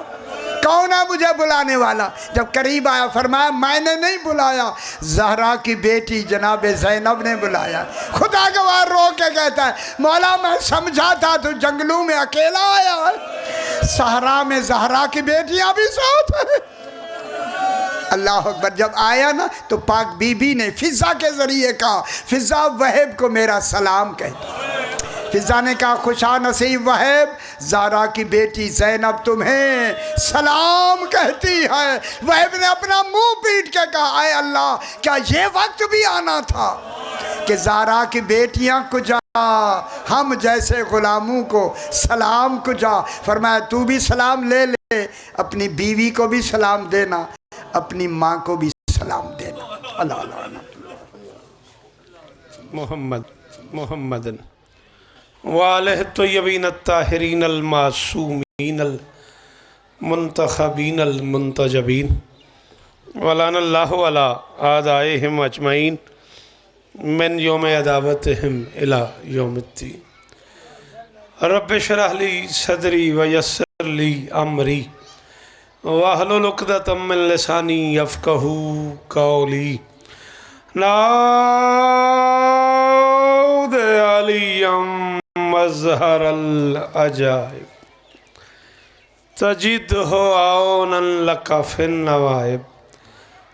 Speaker 1: कौन है मुझे बुलाने वाला? जब करीब आया फरमाया मैंने नहीं बुलाया, ज़हरा की बेटी जनाब ज़ैनब ने बुलाया। खुदा गवाह रो के कहता है मौला मैं समझा था तू जंगलों में अकेला आया है, सहरा में ज़हरा की बेटियां भी साथ है। अल्लाह अकबर। जब आया ना तो पाक बीबी ने फिजा के ज़रिए कहा फिजा वहब को मेरा सलाम कहती। फिजा ने कहा खुशा नसीब वहब, ज़ारा की बेटी ज़ैनब तुम्हें सलाम कहती है। वहब ने अपना मुंह पीट के कहा आए अल्लाह, क्या ये वक्त भी आना था कि ज़ारा की बेटियां कुजा हम जैसे ग़ुलामों को सलाम कुजा। फरमाया तू भी सलाम ले ले, अपनी बीवी को भी सलाम देना, अपनी माँ को भी सलाम देना। अल्लाह अल्लाह।
Speaker 2: मोहम्मद मोहम्मदन वालह तय्यबीन ताहिरीन अल मासूमीन अल मुंतखबीन अल मुंतजबीन वलानल्लाहु अला आदाइहिम अजमईन मिन यौम अदावतिहिम इला यौमिद्दीन। रब्बि शरह ली सदरी व यस्सिर ली अमरी वहलुल उक़दतम मिन लिसानी यफ़क़हू क़ौली। नाऊद अलियम मज़हरल अजाइब तजिदहु औनन लका फिन नवाइब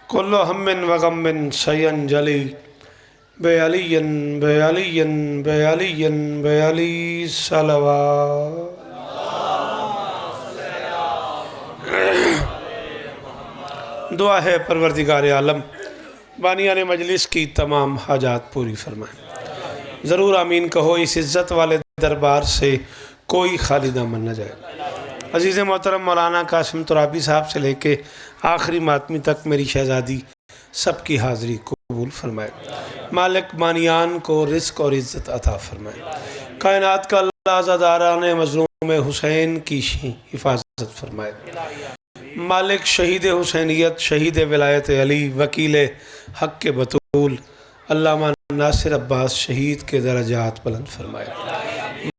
Speaker 2: कुल्लु हम्मिन व गम्मिन सयंजली बेअलियन बेअलियन बेअलियन बेअली सलवात। दुआ है परवरदिगार आलम बानियाने मजलिस की तमाम हाजात पूरी फरमाएं। ज़रूर आमीन कहो। इस इज़्ज़त वाले दरबार से कोई खाली दामन न जाए। अजीज़ मोहतरम मौलाना कासिम तुराबी साहब से लेके आखिरी मातमी तक मेरी शहज़ादी सबकी हाज़िरी कबूल फरमाए। मालिक बानियान को रिज़्क़ और इज़्ज़त अता फरमाए। कायनात का अल्लाह ज़ादारान मज़लूम हुसैन की हिफाजत फरमाए। मालिक शहीद हुसैनियत, शहीद विलायत अली, वकील हक़ के बतूल अल्लामा नासिर अब्बास शहीद के दरजात बुलंद फरमाए।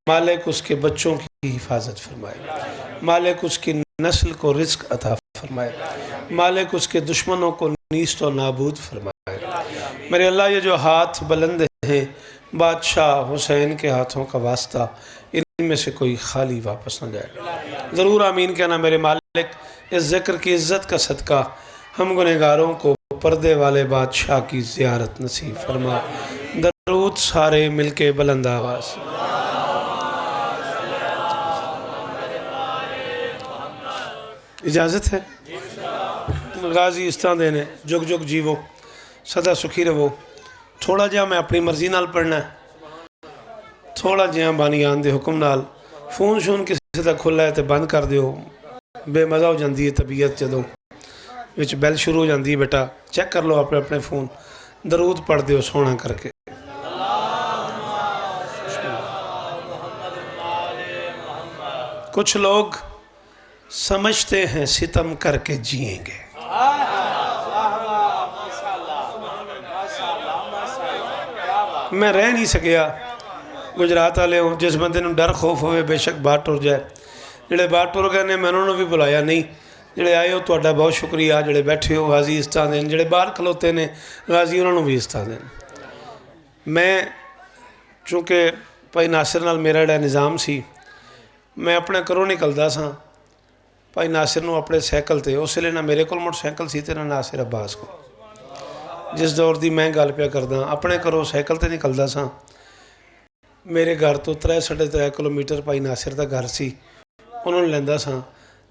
Speaker 2: मालिक उसके बच्चों की हिफाजत फरमाए। मालिक उसकी नस्ल को रिज़्क़ अता फरमाए। मालिक उसके दुश्मनों को नीस्त और नाबूद फरमाए। मेरे अल्लाह ये जो हाथ बुलंद हैं बादशाह हुसैन के हाथों का वास्ता, इनमें से कोई खाली वापस न जाए। ज़रूर आमीन कहना मेरे मालिक। इस ज़िक्र की इज़्ज़त का सदका हम गुनहगारों को पर्दे वाले बादशाह की ज़ियारत नसीब फरमा। दरूद सारे मिलके बुलंद आवाज़। इजाज़त है। गाजी इस्तां देने जुग जुग जीवो सदा सुखी रवो। थोड़ा जिहा मैं अपनी मर्जी नाल पढ़ना है, थोड़ा जिहा बानियान दे हुक्म नाल। फोन शोन किसी का खुला है तो बंद कर दियो, बेमज़ा हो जाती है तबीयत। जदों विच बैल शुरू हो जाती है बेटा चेक कर लो अपने अपने फ़ोन। दरूद पढ़ दियो सोना करके। कुछ लोग समझते हैं सितम करके जिएंगे। मैं रह नहीं सकिया गुजरात वाले हो। जिस बंदे नूं डर खौफ होवे बेशक बाहर टुर जाए। जिहड़े बाहर टुर गए ने मैं उन्होंने भी बुलाया नहीं। जिहड़े आए हो तुहाडा बहुत शुक्रिया। जिहड़े बैठे हो गाजी इस्तां देन, जिहड़े बाहर खलोते ने गाजी उन्होंने भी इस्तां देन। मैं चूँकि भाई नासिर नाल मेरा जिहड़ा निज़ाम सी, मैं अपने घरों निकलदा सां भाई नासिर नूं अपने साइकिल ते, उस वेले ना मेरे कोल मोटरसाइकिल सी ते ना नासिर अब्बास को। जिस दौर की मैं गल पिया करदा अपने घरों साइकिल ते निकलदा सां। मेरे घर तो 3-3.5 किलोमीटर भाई नासिर का घर सी, उन्होंने लैंदा सां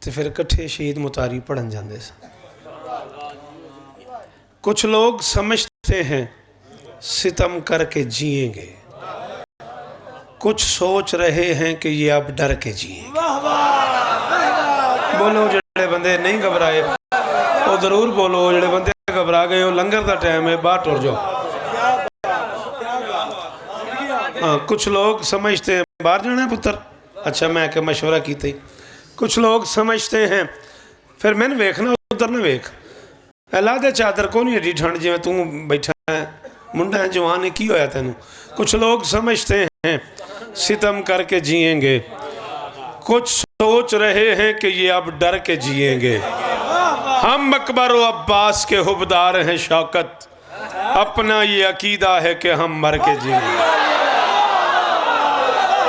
Speaker 2: ते फिर इकट्ठे शहीद मुतारी पढ़न जाते सां। कुछ लोग समझते हैं सितम करके जिएंगे, कुछ सोच रहे हैं कि ये अब डर के जिएंगे। बोलो जिहड़े बंदे नहीं घबराए वो जरूर बोलो। जिहड़े बंदे घबरा गए हो लंगर का टाइम है बाहर टुर जाओ। हाँ, कुछ लोग समझते हैं बाहर जाना है पुत्र। अच्छा मैं क्या मशवरा की। कुछ लोग समझते हैं फिर मैंने वेखना उधर न वेख अल्लाह दे चादर को नहीं एडी ठंड जिवें तू बैठा है मुंडा है जवान है की होया तेनू। कुछ लोग समझते हैं सितम करके जिएंगे, कुछ सोच रहे हैं कि ये अब डर के जिएंगे। हम अकबर व अब्बास के हुबदार हैं शौकत, अपना ये अकीदा है कि हम मर के जिएंगे।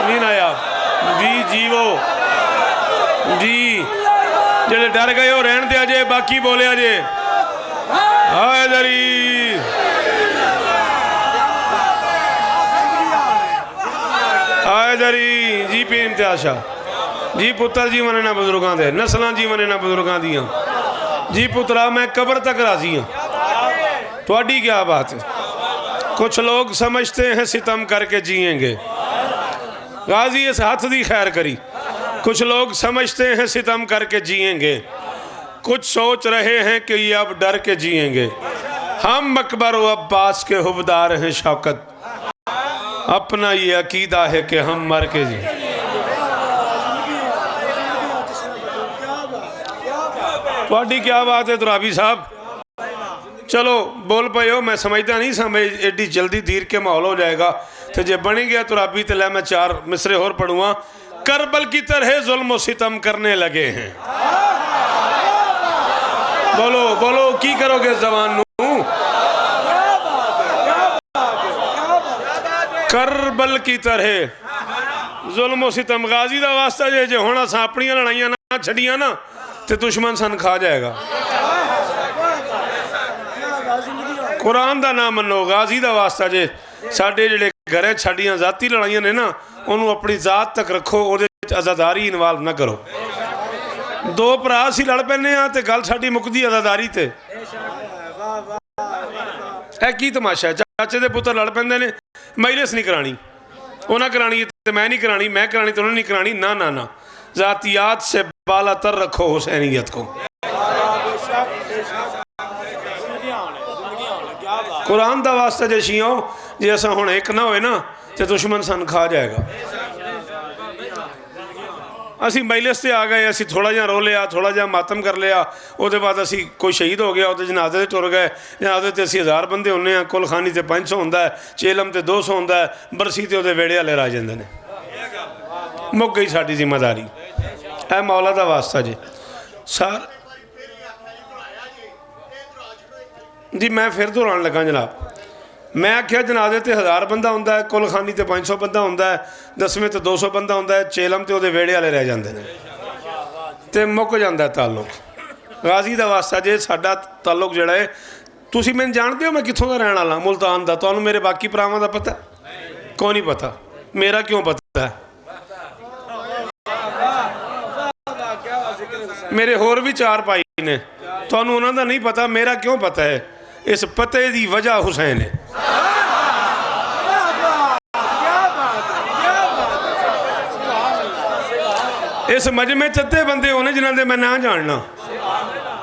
Speaker 2: नहीं ना यार जी जीवो जी, जेड़े डर गए हो रहन दिया जे, बाकी बोलिया जे। हाय दरी हाय दरी जी पे इम्तियाशा जी पुत्र जी मने ना बुजुर्गों दे नस्लां जी मने ना बुजुर्गों दियां जी पुत्रा मैं कब्र तक राजी हाँ। थोड़ी क्या बात है। कुछ लोग समझते हैं सितम करके जिएंगे। गाजी इस हाथ दी खैर करी। कुछ लोग समझते हैं सितम करके जिएंगे, कुछ सोच रहे हैं कि ये अब डर के जिएंगे। हम अकबर व अब्बास के हुबदार हैं शौकत, अपना ये अकीदा है कि हम मर के जिएंगे। थोड़ी क्या बात है तुराबी साहब। चलो बोल पे हो, मैं समझता नहीं समझ एडी जल्दी धीर के माहौल हो जाएगा। तो जे बनी गया तुराबी तो लै मैं 4 मिसरे और पढ़ूंगा। करबल की तरह जुल्म सितम करने लगे हैं। बोलो बोलो की करोगे जवान नू। करबल की तरह जुल्म सितम गाजी का वास्ता जे होना सा अपनी लड़ाइयां ना छड़ियां ना तो दुश्मन सन खा जाएगा। कुरान का नाम मनो, गाजी का वास्ता जे साडे जिहड़े घरें साडियां जाती लड़ाइयां ने ना उन्होंने अपनी जात तक रखो, उहदे विच आज़ादारी इनवाल्व ना करो। 2 भरा असीं लड़ पैने आ ते गल साडी मुकदी आज़ादारी ते। है की तमाशा है। चाचे के पुत्र लड़ पैंदे ने मजलिस नहीं करानी, उन्हें करानी तो मैं नहीं करानी, मैं करानी तो उन्होंने नहीं करानी। ना ना ना, ज़ातियात से बाला तर रखो हुसैनियत को। कुरान का वास्ता जे शियाओ, जे असा हुण एक ना होए ना तो दुश्मन सन खा जाएगा। असी मजलिस से आ गए, असी थोड़ा जहा रो लिया, थोड़ा जहा मातम कर लिया, उसके बाद असी कोई शहीद हो गया, वो जनाजे से टुर गए। जनाजे से असी 1000 बंदे होंने, कुल खानी से 500 होंदा है, चेलम से 200 होंदा है, बरसी तो वेड़े वाले रह जाते हैं। मुक गई साड़ी जिम्मेदारी। है मौला का वास्ता जी सर जी। मैं फिर दोहरान लगा जनाब, मैं आख्या जनाजे तो 1000 बंदा होंदा है, कुल खानी तो 500 बंदा होंदा है, 10वें तो 200 बंदा होंदा है, चेलम तो वेड़े वाले रह जाते हैं, तो मुक जाता है ताल्लुक। गाजी का वास्ता जे साडा ताल्लुक जड़ा है, तुसी मैंने जानते हो मैं कित्थों का रहने वाला, मुल्तान का। तुहानू मेरे बाकी भरावां का पता? कोई नहीं पता। मेरा क्यों पता है? मेरे होर भी 4 भाई ने, तुहानू उन्हां दा नहीं पता, मेरा क्यों पता है? इस पते की वजह हुसैन है। इस मजमे चद्दे बंदे होने जिन्होंने मैं ना जानना।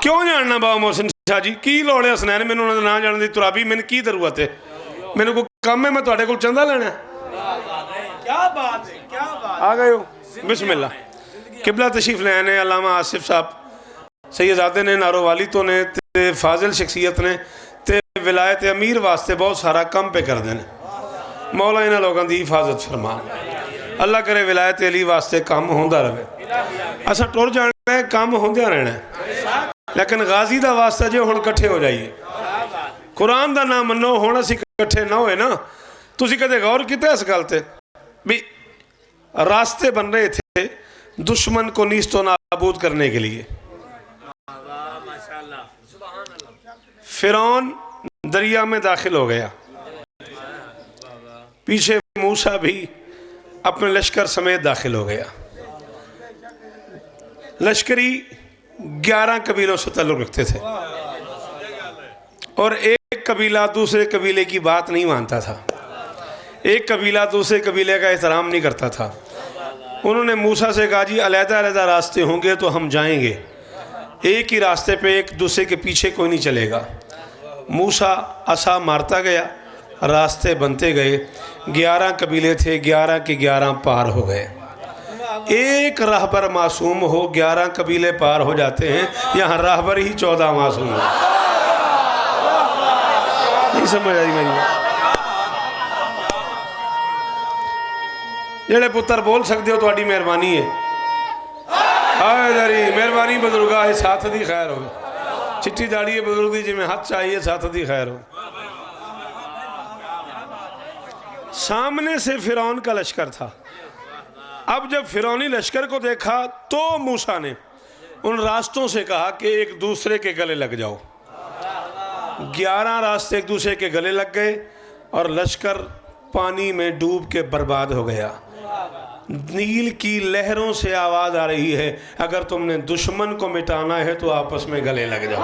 Speaker 2: क्यों जानना बाबा मोहसिन शाह जी? की लोड़ है हसनैन मैंने उन्होंने ना जानने की? तुराबी मैंने की जरूरत है? मैंने कोई काम है मैं तुहाडे कोल चंदा लेना? क्या बात है, क्या बात। आ गए हो, बिस्मिल्लाह। किबला तशरीफ ले आने अल्लामा आसिफ साहब सैयदादे ने, नारोवाली तो ने, ते फाजिल शख्सियत ने, ते विलायत अमीर वास्ते बहुत सारा काम पे कर देने। मौला इन्होंने लोगों की हिफाजत फरमा। अल्लाह करे विलायत अली वास्ते काम होंदा रहे। असा टुर जाना है, काम होंदा रहना है, लेकिन गाजी का वास्ता जो हुण कट्ठे हो जाइए, कुरान का ना मनो, हुण असीं कट्ठे ना होए ना। तुसीं कदे गौर किया इस गल ते भी रास्ते बन रहे थे दुश्मन को नीस्तो नाबूद करने के लिए। फिरौन दरिया में दाखिल हो गया, पीछे मूसा भी अपने लश्कर समेत दाखिल हो गया। लश्करी 11 कबीलों से ताल्लुक़ रखते थे और एक कबीला दूसरे कबीले की बात नहीं मानता था, एक कबीला दूसरे कबीले का एहतराम नहीं करता था। उन्होंने मूसा से कहा जी अलग-अलग रास्ते होंगे तो हम जाएंगे, एक ही रास्ते पे एक दूसरे के पीछे कोई नहीं चलेगा। मूसा असा मारता गया, रास्ते बनते गए। 11 कबीले थे, 11 के 11 पार हो गए। एक राहबर मासूम हो, 11 कबीले पार हो जाते हैं। यहाँ राहबर ही 14 मासूम है। नहीं समझ आई मेरी बात? जेड़े पुत्र बोल सकते हो थोड़ी मेहरबानी है। हाय दरी मेहरबानी बजुर्गा है, साथ दी खैर हो। चिट्ठी दाड़ी है बुजुर्ग दी, जिमें हाथ चाहिए, साथ दी खैर हो। सामने से फिरौन का लश्कर था। अब जब फिरौनी लश्कर को देखा तो मूसा ने उन रास्तों से कहा कि एक दूसरे के गले लग जाओ। 11 रास्ते एक दूसरे के गले लग गए और लश्कर पानी में डूब के बर्बाद हो गया। नील की लहरों से आवाज़ आ रही है, अगर तुमने दुश्मन को मिटाना है तो आपस में गले लग जाओ।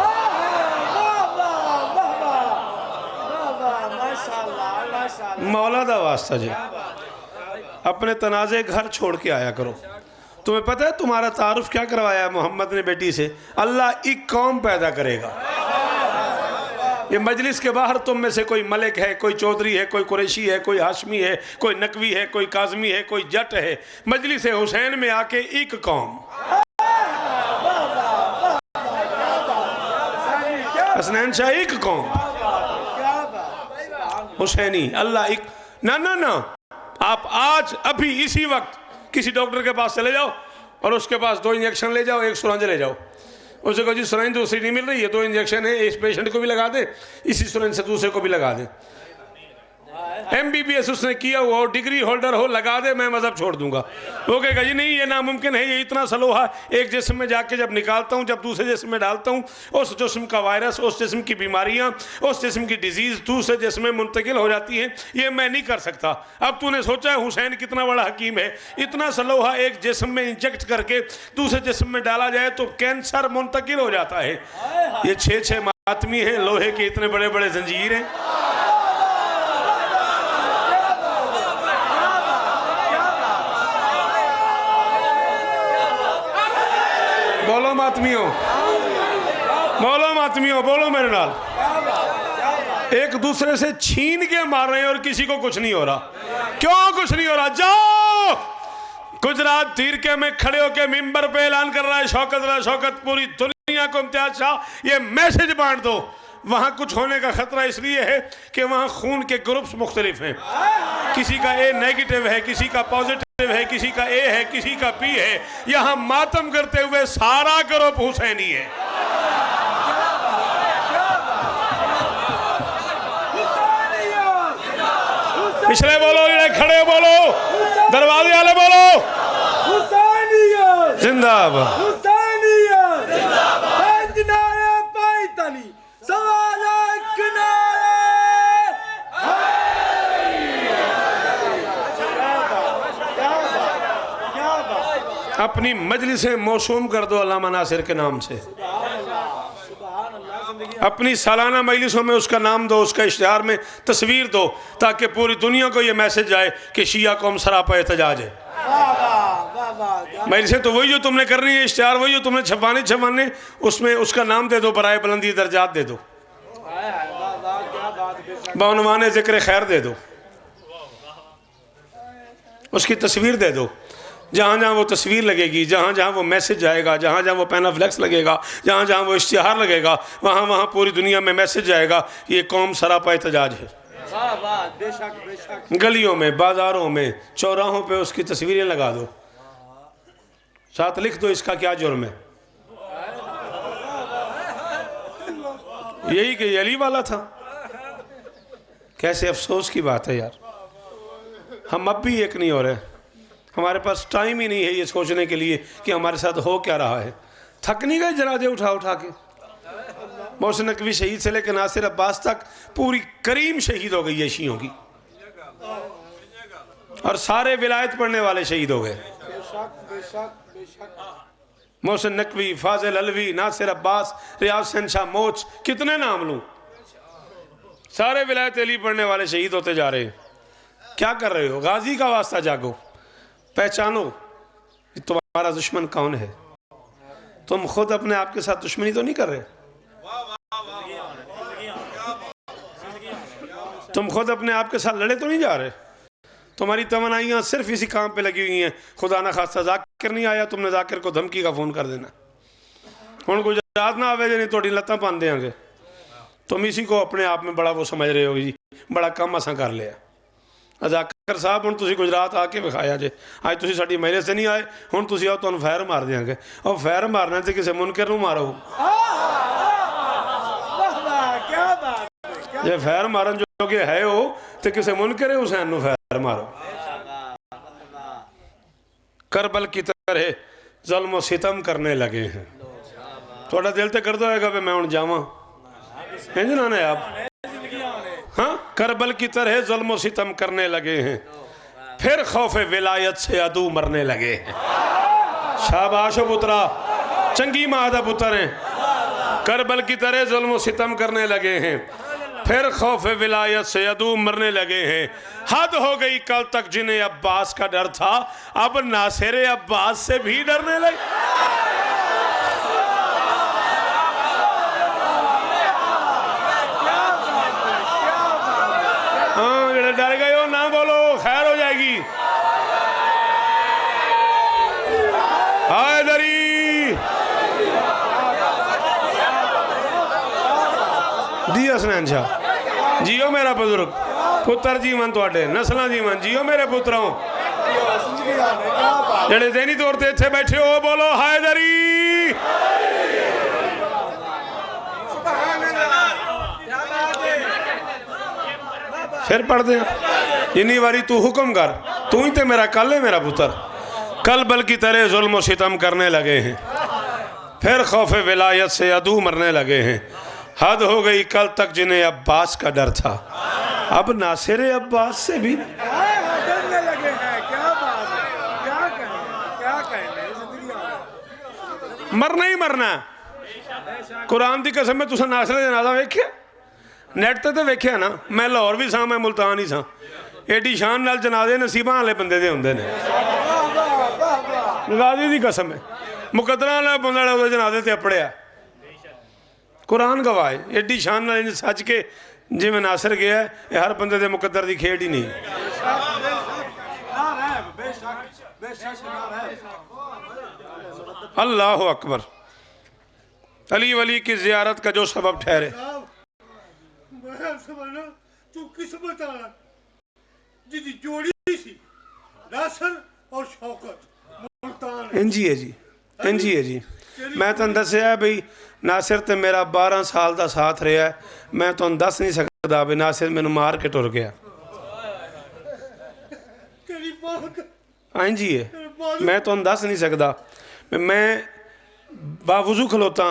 Speaker 2: मौला दा वास्ता जी, अपने तनाज़े घर छोड़ के आया करो। तुम्हें पता है तुम्हारा तारुफ क्या करवाया मोहम्मद ने बेटी से? अल्लाह एक कौम पैदा करेगा। ये मजलिस के बाहर तुम में से कोई मलिक है, कोई चौधरी है, कोई कुरैशी है, कोई हाशमी है, कोई नकवी है, कोई काजमी है, कोई जट है। मजलिस हुसैन में आके एक कौम, हसनैन शाह एक कौम, हुसैनी अल्लाह एक। ना ना ना, आप आज अभी इसी वक्त किसी डॉक्टर के पास चले जाओ और उसके पास 2 इंजेक्शन ले जाओ, 1 सुरंज ले जाओ। उसे कहो जी सुरंज दूसरी नहीं मिल रही है, 2 इंजेक्शन है, इस पेशेंट को भी लगा दे, इसी सुरंज से दूसरे को भी लगा दे। MBBS उसने किया हुआ हो, डिग्री होल्डर हो, लगा दे, मैं मजहब छोड़ दूंगा। वो कहेगा जी नहीं ये नामुमकिन है, ये इतना सलोहा एक जिस्म में जाके जब निकालता हूँ, जब दूसरे जिस्म में डालता हूँ, उस जिस्म का वायरस, उस जिस्म की बीमारियाँ, उस जिस्म की डिजीज़ दूसरे जिस्म में मुंतकिल हो जाती हैं, ये मैं नहीं कर सकता। अब तूने सोचा है हुसैन कितना बड़ा हकीम है, इतना सलोहा एक जिस्म में इंजेक्ट करके दूसरे जिस्म में डाला जाए तो कैंसर मुंतकिल हो जाता है। ये 6-6 मातमी हैं, लोहे के इतने बड़े बड़े जंजीर हैं। बोलो मातमियों, बोलो मातमियों, बोलो मेरे नाल। एक दूसरे से छीन के मार रहे हैं और किसी को कुछ नहीं हो रहा। क्यों कुछ नहीं हो रहा? जाओ गुजरात तीरके में खड़े होकर मिंबर पे ऐलान कर रहा है शौकत पूरी दुनिया को इम्तियाज शाह ये मैसेज बांट दो। वहाँ कुछ होने का खतरा इसलिए है कि वहाँ खून के ग्रुप्स मुख्तलिफ हैं। किसी का ए नेगेटिव है, किसी का पॉजिटिव है, किसी का ए है, किसी का बी है। यहाँ मातम करते हुए सारा ग्रुप हुसैनी है। पिछले बोलो, खड़े बोलो, दरवाजे वाले बोलो, जिंदाबाद। अपनी मजलिसें मौसूम कर दो अल्लामा नासिर के नाम से। अपनी सालाना मजलिसों में उसका नाम दो, उसका इश्तिहार में तस्वीर दो, ताकि पूरी दुनिया को ये मैसेज जाए कि शिया कौम सरापा एहतजाज है। मजलिसें तो वही जो तुमने करनी है, इश्तिहार वही जो तुमने छपवाने, उसमें उसका नाम दे दो, बराए बुलंदी दर्जात दे दो, बउनवाने जिक्र खैर दे दो, उसकी तस्वीर दे दो। जहाँ जहाँ वो तस्वीर लगेगी, जहाँ जहाँ वो मैसेज जाएगा, जहाँ जहाँ वो पैनाफ्लेक्स लगेगा, जहाँ जहाँ वो इश्तिहार लगेगा, वहाँ वहाँ पूरी दुनिया में मैसेज जाएगा ये कौम सरापा एहतजाज है। गलियों में, बाजारों में, चौराहों पे उसकी तस्वीरें लगा दो, साथ लिख दो इसका क्या जुर्म है। यही कि अली वाला था। कैसे अफसोस की बात है यार, हम अब भी एक नहीं हो रहे। हमारे पास टाइम ही नहीं है ये सोचने के लिए कि हमारे साथ हो क्या रहा है। थक नहीं गए जनाजे उठा उठा के? मोहसिन नकवी शहीद से लेकर नासिर अब्बास तक पूरी करीम शहीद हो गई है शियों की, और सारे विलायत पढ़ने वाले शहीद हो गए। मोहसिन नकवी, फाजिल अलवी, नासिर अब्बास, रियाज शहनशाह मोच, कितने नाम लूं? सारे विलायत अली पढ़ने वाले शहीद होते जा रहे हैं। क्या कर रहे हो? गाजी का वास्ता जागो, पहचानो तुम्हारा दुश्मन कौन है। तुम खुद अपने आप के साथ दुश्मनी तो नहीं कर रहे, तुम खुद अपने आप के साथ लड़े तो नहीं जा रहे। तुम्हारी तमन्नाइयां सिर्फ इसी काम पे लगी हुई हैं। खुदा ना खास्ता जाकिर नहीं आया, तुमने जाकिर को धमकी का फोन कर देना, हुण गुजरात ना आवे जे नहीं थोड़ी लत्तां पान देंगे। तुम इसी को अपने आप में बड़ा वो समझ रहे हो जी, बड़ा काम असा कर लिया। जाकिर साहब हुण तुसीं गुजरात आके विखाया जे, अज तुसीं साडी महले से नहीं आए, हुण तुसीं आओ तुहानूं फैर मार देंगे। और फैर मारना तो किसी मुनकर नूं मारो, जे फैर मारन जोगे है हो तो किसी मुनकर हुसैन नूं फैर मारो। करबल की तरह जुल्म सितम करने लगे हैं। थोड़ा दिल तो करता होगा भी मैं हुण जावां, इंज ना ने आप, हाँ, करबल की तरह जुल्म सितम करने लगे हैं, फिर खौफ विलायत से अदू मरने लगे हैं। शाबाश पुत्रा, चंगी मां दा पुत्र है। करबल की तरह जुल्म सितम करने लगे हैं, फिर खौफ विलायत से अदू मरने लगे हैं। हद हो गई कल तक जिन्हें अब्बास का डर था, अब नासिर अब्बास से भी डरने लगे। डर गए हो ना बोलो, खैर हो जाएगी। हैदरी जी, हसनैन शाह जियो मेरा बुजुर्ग पुत्र जीवन, थोड़े नस्ल जीवन जियो मेरे पुत्रों। जेड़े ज़हनी तौर पर इत्थे बैठे हो बोलो हैदरी। फिर पढ़ते हैं, इन्नी बारी तू हुक्म कर, तू ही तो मेरा कल है मेरा पुत्र। कल बल की तरह जुल्म सितम करने लगे हैं, फिर खौफ विलायत से अदू मरने लगे हैं। हद हो गई कल तक जिन्हें अब्बास का डर था, अब नासिर अब्बास से भी डरने लगे हैं। क्या बात है, क्या कहने, मरना ही मरना। कुरान की कसम में तुसा नासिर जनाजा वेख्या? नैट तो वेख्या ना? मैं लाहौर भी सा, मैं मुल्तान ही सा। एडी शान नाल जनाजे नसीबां वाले बंदे दे हुंदे ने, गाजी दी कसम है। मुकद्दरा वाला बंदा उहदे जनाजे ते अपड़िया कुरान गवाह है एडी शान नाल इंज सज के जिवें नासिर गया ये हर बंदे दे मुकद्दर दी खेड ही नहीं। अल्लाह अकबर। अली वली की जियारत का जो सबब ठहरे।
Speaker 3: तू किस्मत वाला जिदी जोड़ी सी नासिर और शौकत मुल्तान
Speaker 2: इंजी है जी, इंजी है जी। मैं तुहानू दस्सिया बई नासिर ते मेरा 12 साल का साथ रहा है। मैं तुहानू दस नहीं सकता भी नासिर मैनू मार के टुर गया।
Speaker 3: तेरी बात
Speaker 2: हाँ जी है, मैं तुहानू दस नहीं सकता। मैं बावजू खलोता